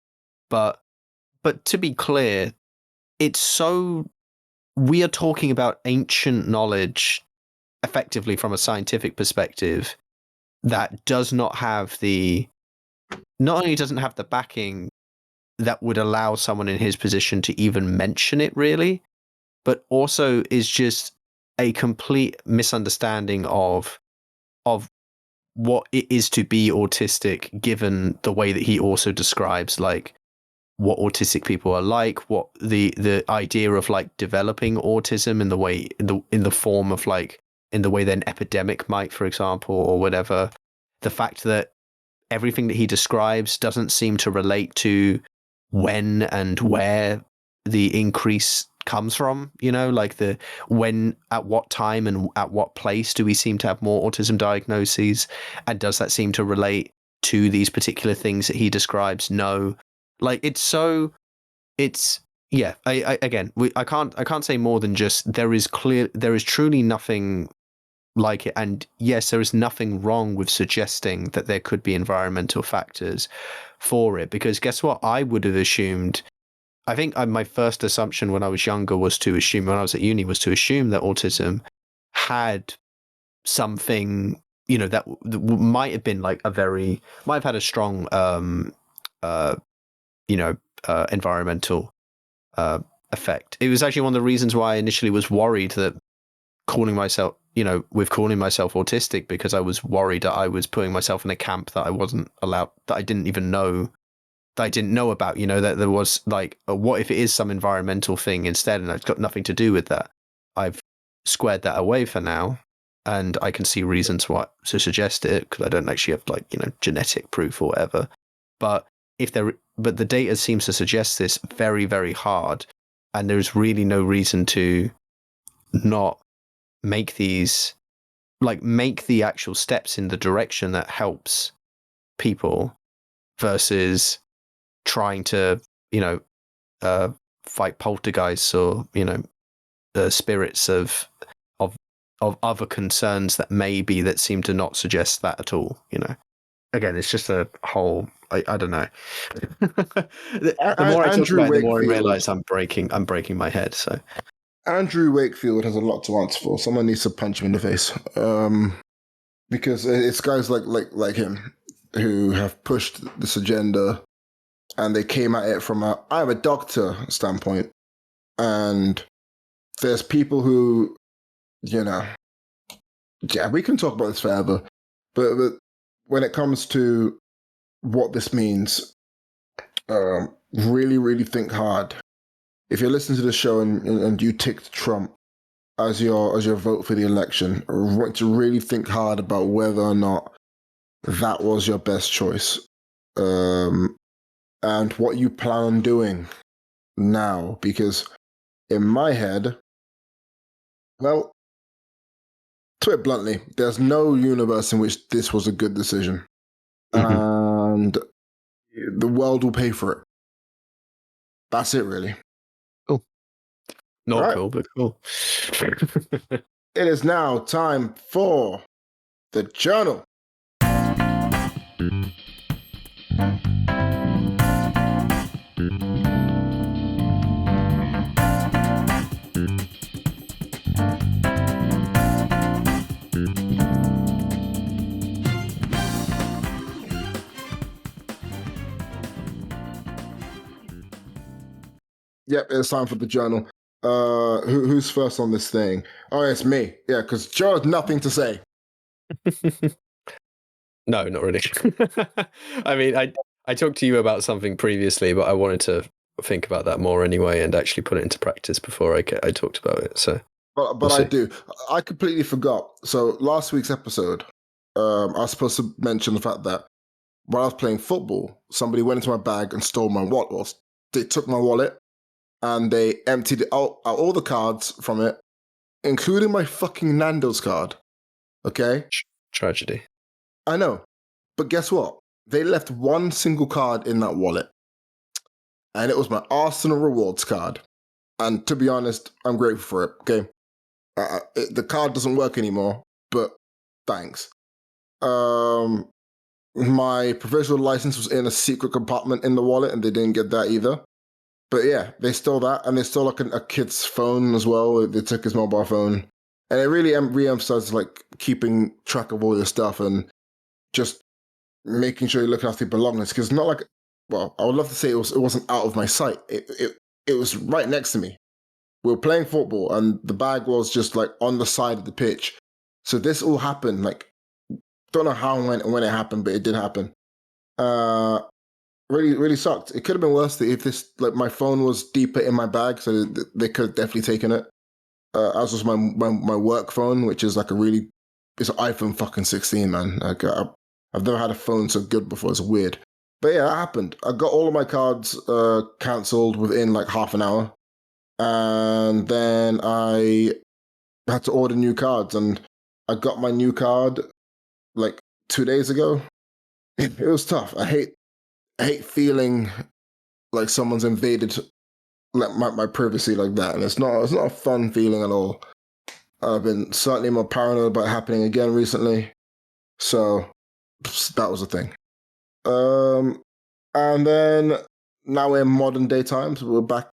But but to be clear, it's so we are talking about ancient knowledge effectively from a scientific perspective that does not have not only doesn't have the backing that would allow someone in his position to even mention it really, but also is just a complete misunderstanding of what it is to be autistic, given the way that he also describes like what autistic people are like, what the idea of like developing autism in the way in the form of like in the way that an epidemic might, for example, or whatever. The fact that everything that he describes doesn't seem to relate to when and where the increase comes from, like the when, at what time and at what place do we seem to have more autism diagnoses, and does that seem to relate to these particular things that he describes? No. Like yeah, I can't say more than just there is truly nothing like it. And yes, there is nothing wrong with suggesting that there could be environmental factors for it, because guess what? I would have assumed, I think my first assumption when I was younger was to assume, when I was at uni, was to assume that autism had something, that might have been like might have had a strong, environmental effect. It was actually one of the reasons why I initially was worried that calling myself autistic, because I was worried that I was putting myself in a camp that I wasn't allowed, that I didn't even know, that I didn't know about, that there was like, what if it is some environmental thing instead, and it's got nothing to do with that. I've squared that away for now, and I can see reasons why to suggest it, because I don't actually have like, genetic proof or whatever. But but the data seems to suggest this very, very hard, and there's really no reason to not make these, like, make the actual steps in the direction that helps people, versus trying to, fight poltergeists or, spirits of other concerns that seem to not suggest that at all. Again, it's just a whole, I don't know. The more I talk Andrew about it, the more I Wakefield. realize I'm breaking my head. So Andrew Wakefield has a lot to answer for. Someone needs to punch him in the face, because it's guys like him who have pushed this agenda, and they came at it from I'm a doctor standpoint, and there's people who, yeah, we can talk about this forever, but when it comes to what this means, really, really think hard. If you're listening to the show and you ticked Trump as your vote for the election, I want to really think hard about whether or not that was your best choice, and what you plan on doing now. Because in my head, well, to put it bluntly, there's no universe in which this was a good decision, and the world will pay for it. That's it, really. cool. Not Right. cool, but cool. It is now time for the journal. Yep, it's time for the journal. Who's first on this thing? Oh, it's me. Yeah, because Joe has nothing to say. No, not really. I mean, I talked to you about something previously, but I wanted to think about that more anyway, and actually put it into practice before I talked about it. So, But we'll I see. do. I completely forgot. So last week's episode, I was supposed to mention the fact that while I was playing football, somebody went into my bag and stole my wallet. Well, they took my wallet and they emptied out all the cards from it, including my fucking Nando's card. Okay? Tragedy. I know. But guess what? They left one single card in that wallet. And it was my Arsenal rewards card. And to be honest, I'm grateful for it. Okay? The card doesn't work anymore, but thanks. My provisional license was in a secret compartment in the wallet, and they didn't get that either. But yeah, they stole that, and they stole like a kid's phone as well. They took his mobile phone, and it really re-emphasizes like keeping track of all your stuff and just making sure you're looking after your belongings. Because not like, well, I would love to say it wasn't out of my sight. It was right next to me. We were playing football, and the bag was just like on the side of the pitch. So this all happened. Like, don't know how and when it happened, but it did happen. Really, really sucked. It could have been worse if this, like, my phone was deeper in my bag, so they could have definitely taken it. As was my work phone, which is like it's an iPhone fucking 16, man. Like, I've never had a phone so good before. It's weird. But yeah, that happened. I got all of my cards cancelled within like half an hour. And then I had to order new cards, and I got my new card like 2 days ago. It was tough. I hate feeling like someone's invaded like my privacy like that, and it's not a fun feeling at all. I've been slightly more paranoid about it happening again recently, so that was a thing. And then now we're in modern day times. We're back.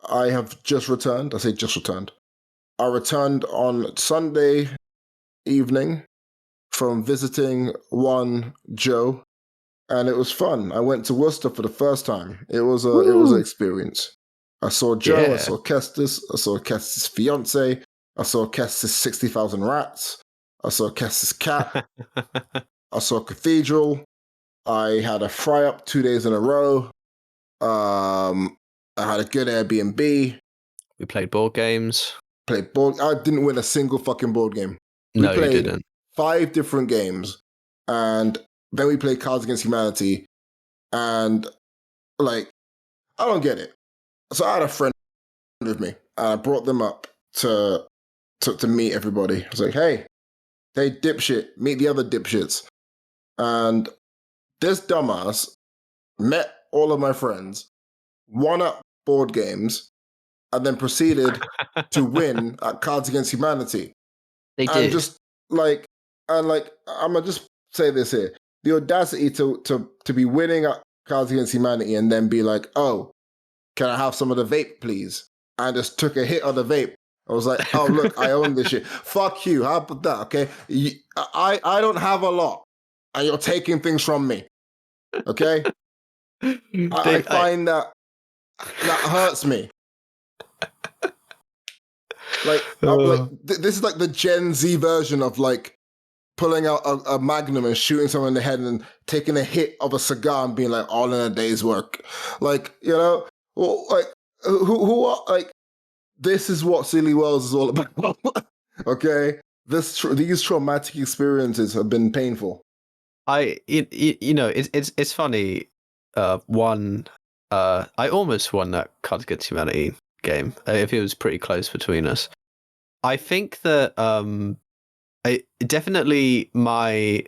I have just returned. I say just returned. I returned on Sunday evening from visiting one Joe, and it was fun. I went to Worcester for the first time. It was an experience. I saw Joe. Yeah. I saw Kestis. I saw Kestis' fiance. I saw Kestis' 60,000 rats. I saw Kestis' cat. I saw Cathedral. I had a fry up 2 days in a row. I had a good Airbnb. We played board games. I didn't win a single fucking board game. No, you didn't. 5 different games, and then we played Cards Against Humanity, and like, I don't get it. So I had a friend with me, and I brought them up to meet everybody. I was like, hey, dipshit, meet the other dipshits. And this dumbass met all of my friends, won at board games, and then proceeded to win at Cards Against Humanity. They And do. just like, I'm gonna just say this here: the audacity to be winning at Cards Against Humanity and then be like, "Oh, can I have some of the vape, please?" And just took a hit of the vape. I was like, "Oh, look, I own this shit. Fuck you. How about that? Okay, I don't have a lot, and you're taking things from me. Okay, I find that hurts me. Like, this is like the Gen Z version of like pulling out a Magnum and shooting someone in the head and taking a hit of a cigar and being like, all in a day's work. Like, you know, well, like, who are, like, this is what Silly Wells is all about. Okay? These traumatic experiences have been painful. It's funny. I almost won that Cards Against Humanity game. If it was pretty close between us. I think that definitely my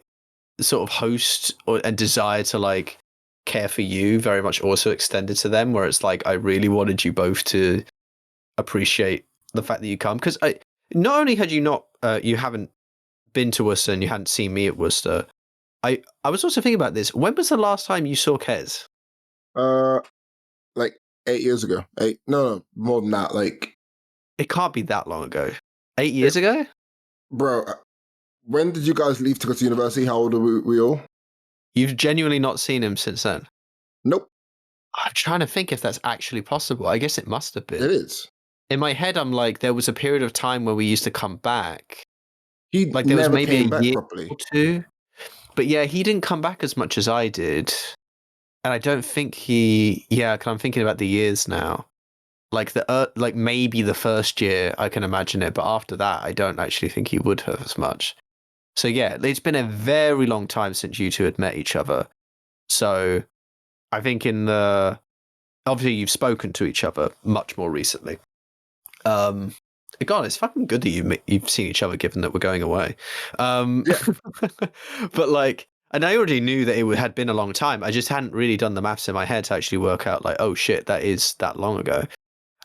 sort of host and desire to like care for you very much also extended to them, where it's like I really wanted you both to appreciate the fact that you come, because not only had you haven't been to Worcester and you hadn't seen me at Worcester. I was also thinking about this. When was the last time you saw Kez? Like 8 years ago. No, more than that. Like, it can't be that long ago. 8 years ago? Bro, when did you guys leave to go to university? How old are we all? You've genuinely not seen him since then? Nope. I'm trying to think if that's actually possible. I guess it must have been. It is. In my head, I'm like, there was a period of time where we used to come back. He like there never was maybe came a back year properly. or two. But yeah, he didn't come back as much as I did. And I don't think cause I'm thinking about the years now. Like like maybe the first year I can imagine it, but after that I don't actually think he would have as much. So yeah, it's been a very long time since you two had met each other. So I think obviously you've spoken to each other much more recently. God, it's fucking good that you've seen each other, given that we're going away. Yeah. But like, and I already knew that it had been a long time. I just hadn't really done the maths in my head to actually work out like, oh shit, that is that long ago.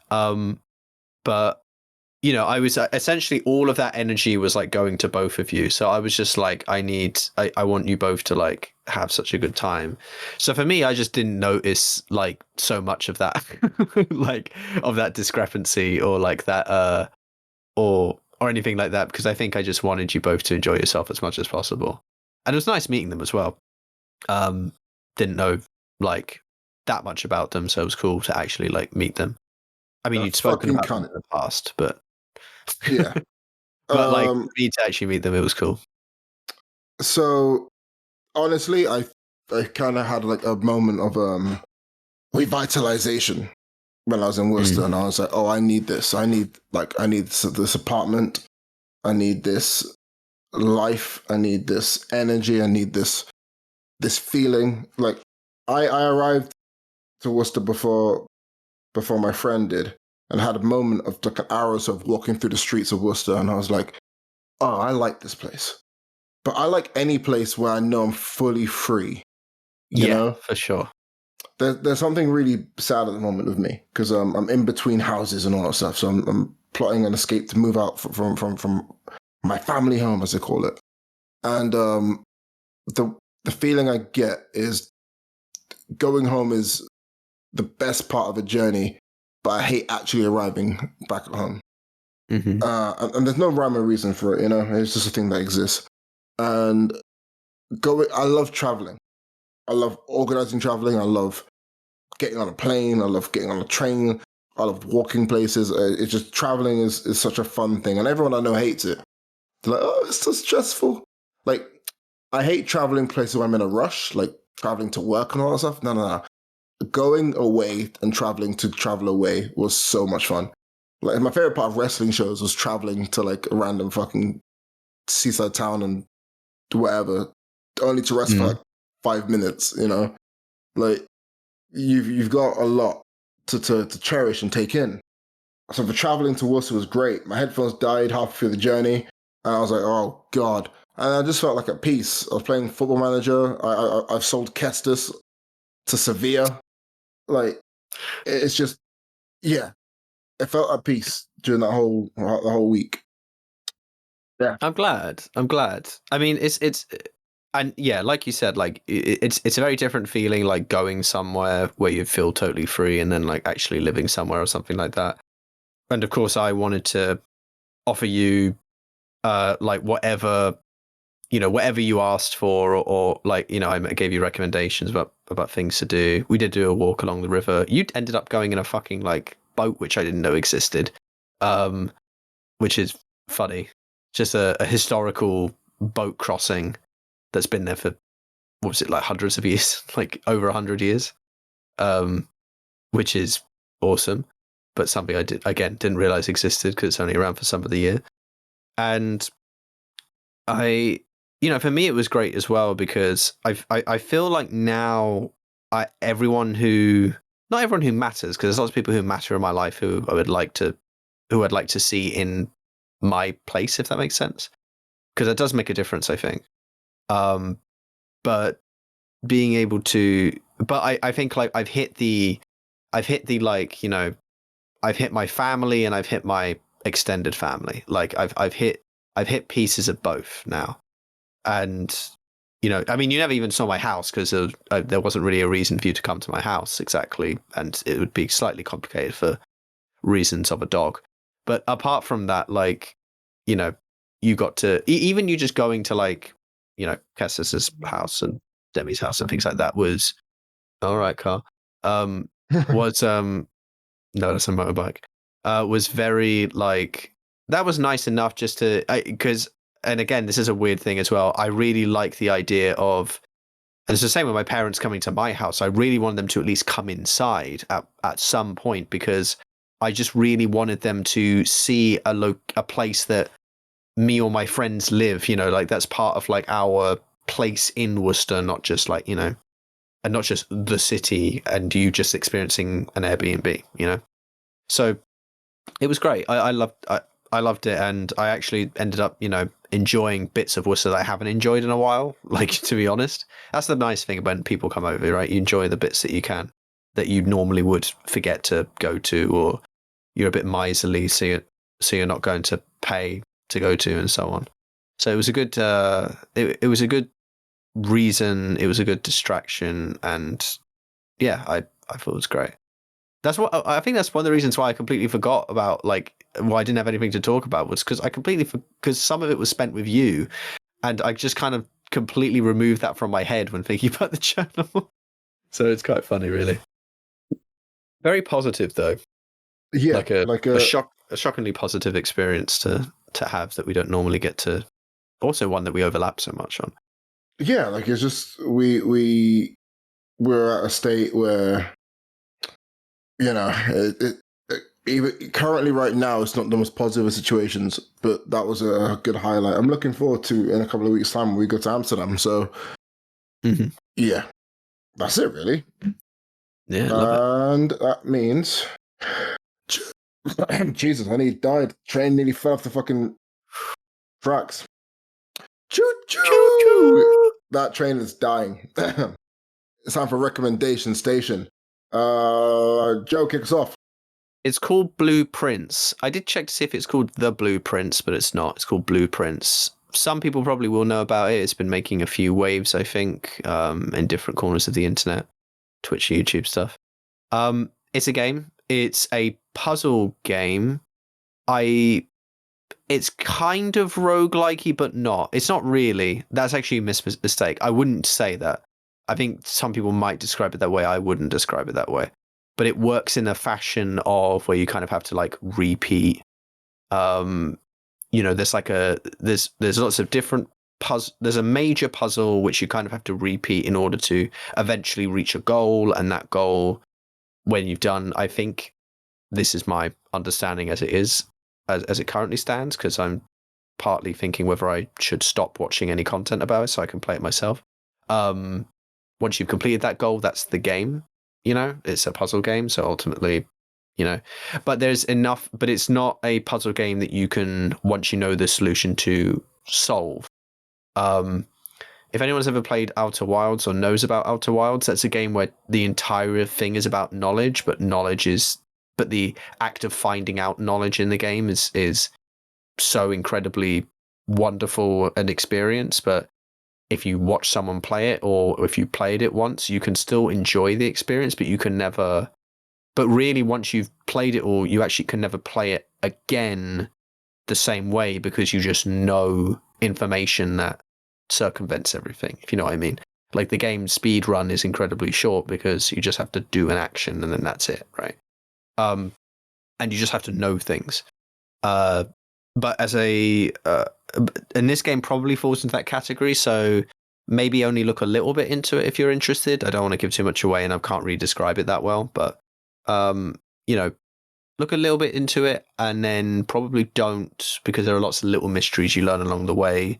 But you know, I was essentially all of that energy was like going to both of you. So I was just like, I want you both to like have such a good time. So for me, I just didn't notice like so much of that, like of that discrepancy or like that, or anything like that, because I think I just wanted you both to enjoy yourself as much as possible. And it was nice meeting them as well. Didn't know like that much about them, so it was cool to actually like meet them. I mean, A you'd spoken fucking about them cunt. in the past, but Yeah. but like for me to actually meet them, it was cool. So honestly, I kind of had like a moment of revitalization when I was in Worcester, and I was like, oh, I need this. I need this apartment. I need this life. I need this energy. I need this feeling. Like I arrived to Worcester before my friend did, and had a moment of like an hour or so of walking through the streets of Worcester, and I was like, oh, I like this place. But I like any place where I know I'm fully free. You know, for sure. there's something really sad at the moment with me because I'm in between houses and all that stuff. So I'm plotting an escape to move out from my family home, as they call it. And the feeling I get is going home is the best part of a journey, but I hate actually arriving back at home. And there's no rhyme or reason for it, you know. It's just a thing that exists. And I love traveling. I love organizing traveling. I love getting on a plane. I love getting on a train. I love walking places. It's just traveling is such a fun thing. And everyone I know hates it. They're like, oh, it's so stressful. Like, I hate traveling places where I'm in a rush, like traveling to work and all that stuff. No. Going away and traveling to travel away was so much fun. Like, my favorite part of wrestling shows was traveling to like a random fucking seaside town and whatever, only to rest for like 5 minutes, you know? Like, you've got a lot to cherish and take in. So for traveling to Worcester was great. My headphones died halfway through the journey, and I was like, oh God. And I just felt like at peace. I was playing Football Manager. I've sold Kestis to Sevilla. Like, it's just, yeah. It felt at peace during the whole week. Yeah. I'm glad. I mean, it's and yeah, like you said, like it's a very different feeling, like going somewhere where you feel totally free and then like actually living somewhere or something like that. And of course, I wanted to offer you like whatever you asked for, or like, you know, I gave you recommendations about things to do. We did do a walk along the river. You ended up going in a fucking like boat, which I didn't know existed, which is funny. Just a historical boat crossing that's been there for, what was it, like hundreds of years, like over 100 years, which is awesome, but something I didn't realize existed because it's only around for some of the year. And for me, it was great as well because I feel like now not everyone who matters, because there's lots of people who matter in my life who I'd like to see in my place, if that makes sense, because it does make a difference, I think. But being able to, I think like I've hit the like, you know, I've hit my family and I've hit my extended family. Like I've hit pieces of both now. And, you know, I mean, you never even saw my house because there wasn't really a reason for you to come to my house exactly. And it would be slightly complicated for reasons of a dog. But apart from that, like, you know, you got to, even you just going to like, you know, Cassis's house and Demi's house and things like that was, all right, Carl, was, no, that's a motorbike, was very like, that was nice enough just to, because, and again, this is a weird thing as well. I really like the idea of, and it's the same with my parents coming to my house. I really wanted them to at least come inside at some point, because I just really wanted them to see a place that me or my friends live, you know, like that's part of like our place in Worcester, not just like, you know, and not just the city and you just experiencing an Airbnb, you know? So it was great. I loved it. And I actually ended up, you know, enjoying bits of Worcester that I haven't enjoyed in a while. Like, to be honest, that's the nice thing when people come over, right? You enjoy the bits that you can, that you normally would forget to go to, or you're a bit miserly, so you're not going to pay to go to, and so on. So it was a good it was a good reason. It was a good distraction, and yeah, I thought it was great. That's what I think. That's one of the reasons why I completely forgot about, like, why I didn't have anything to talk about, was because because some of it was spent with you, and I just kind of completely removed that from my head when thinking about the channel. So it's quite funny, really. Very positive, though. Yeah, a shockingly positive experience to have that we don't normally get to. Also, one that we overlap so much on. Yeah, like it's just we're at a state where, you know, even currently right now it's not the most positive of situations, but that was a good highlight. I'm looking forward to in a couple of weeks' time when we go to Amsterdam. So yeah, that's it really. Yeah, love and that means Jesus, I nearly died. Train nearly fell off the fucking tracks. Choo choo! That train is dying. It's time for recommendation station. Joe, kick us off. It's called Blueprints. I did check to see if it's called The Blueprints, but it's not. It's called Blueprints. Some people probably will know about it. It's been making a few waves, I think, in different corners of the internet, Twitch, YouTube stuff. It's a game. It's a puzzle game. It's kind of roguelikey, but not. It's not really. That's actually a mistake. I wouldn't say that. I think some people might describe it that way. I wouldn't describe it that way. But it works in a fashion of where you kind of have to like repeat. There's like there's lots of different puzzle. There's a major puzzle which you kind of have to repeat in order to eventually reach a goal, and that goal, when you've done, I think this is my understanding as it is, as it currently stands, because I'm partly thinking whether I should stop watching any content about it so I can play it myself. Once you've completed that goal, that's the game. It's a puzzle game, so ultimately, but there's enough. But it's not a puzzle game that you can, once you know the solution, to solve. If anyone's ever played Outer Wilds or knows about Outer Wilds, that's a game where the entire thing is about knowledge, but the act of finding out knowledge in the game is so incredibly wonderful an experience. But if you watch someone play it, or if you played it once, you can still enjoy the experience, but you can never. But really, once you've played it all, you actually can never play it again the same way, because you just know information that circumvents everything, if you know what I mean. Like, the game speed run is incredibly short because you just have to do an action and then that's it, right? And you just have to know things. But as and this game probably falls into that category, so maybe only look a little bit into it if you're interested. I don't want to give too much away, and I can't really describe it that well, but look a little bit into it, and then probably don't, because there are lots of little mysteries you learn along the way,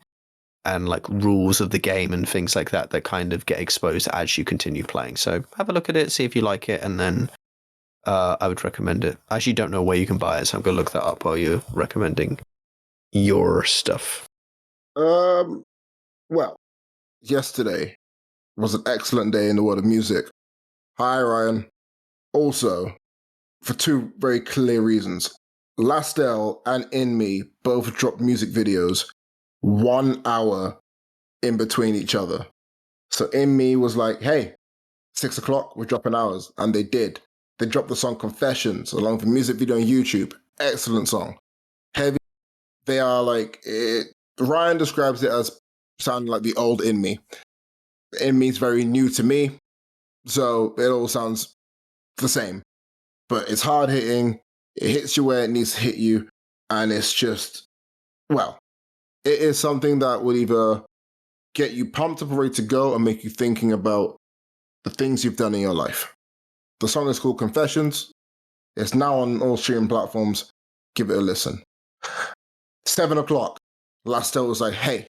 and like rules of the game and things like that kind of get exposed as you continue playing. So have a look at it, see if you like it, and then I would recommend it. I actually don't know where you can buy it, so I'm going to look that up while you're recommending your stuff. Well, yesterday was an excellent day in the world of music. Hi, Ryan. Also, for two very clear reasons. Lastel and In Me both dropped music videos 1 hour in between each other. So In Me was like, hey, 6 o'clock, we're dropping ours. And they did. They dropped the song Confessions along with a music video on YouTube. Excellent song. Heavy. They are like, Ryan describes it as sounding like the old In Me. In Me is very new to me, so it all sounds the same. But it's hard hitting, it hits you where it needs to hit you, and it's just, well, it is something that would either get you pumped up and ready to go and make you thinking about the things you've done in your life. The song is called Confessions. It's now on all streaming platforms. Give it a listen. 7 o'clock, Lastel was like, hey,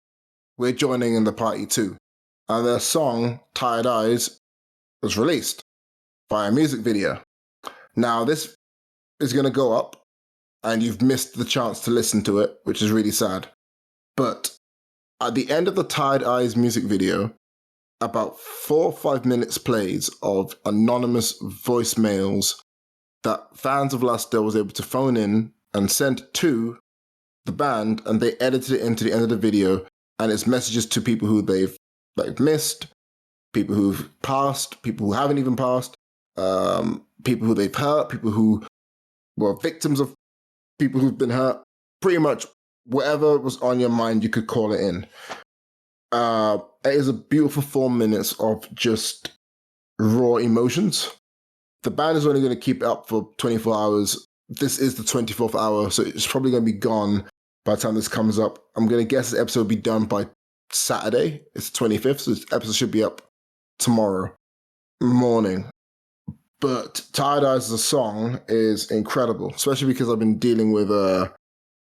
we're joining in the party too. And their song, Tired Eyes, was released by a music video. Now, this is going to go up, and you've missed the chance to listen to it, which is really sad. But at the end of the Tired Eyes music video, about 4 or 5 minutes plays of anonymous voicemails that fans of Lastel was able to phone in and send to the band, and they edited it into the end of the video, and it's messages to people who they've they've missed, people who've passed, people who haven't even passed, people who they've hurt, people who were victims of people who've been hurt. Pretty much whatever was on your mind, you could call it in. It is a beautiful 4 minutes of just raw emotions. The band is only going to keep it up for 24 hours. This is the 24th hour, so it's probably going to be gone by the time this comes up. I'm going to guess this episode will be done by Saturday. It's the 25th, so this episode should be up tomorrow morning. But Tired Eyes as a song is incredible, especially because I've been dealing with a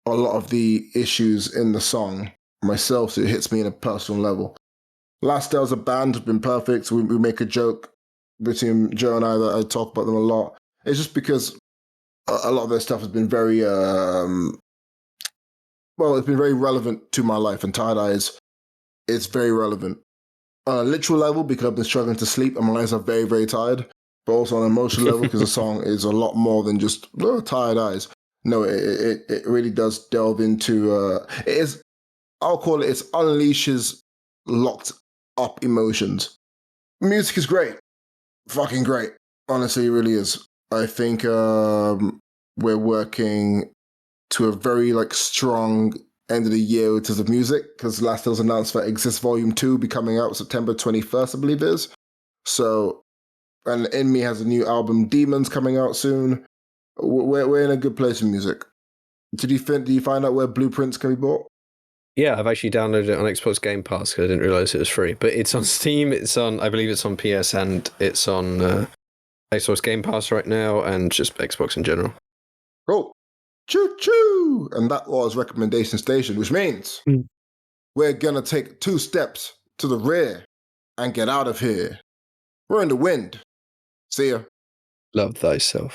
lot of the issues in the song myself, so it hits me in a personal level. Last Day as a band have been perfect. We make a joke between Joe and I that I talk about them a lot. It's just because a lot of their stuff has been very, it's been very relevant to my life, and Tired Eyes is very relevant. On a literal level, because I've been struggling to sleep and my eyes are very, very tired, but also on an emotional level, because the song is a lot more than just tired eyes. No, it really does delve into, it is, I'll call it, it unleashes locked up emotions. Music is great. Fucking great. Honestly, it really is. I think we're working to a very strong end of the year in terms of music, because last year was announced that Exist Volume 2 will be coming out September 21st, I believe it is. So, and In Me has a new album, Demons, coming out soon. We're in a good place in music. Did you find out where Blueprints can be bought? Yeah, I've actually downloaded it on Xbox Game Pass because I didn't realize it was free. But it's on Steam, I believe it's on PS, and it's on Xbox Game Pass right now, and just Xbox in general. Cool. Choo-choo! And that was Recommendation Station, which means we're gonna take 2 steps to the rear and get out of here. We're in the wind. See ya. Love thyself.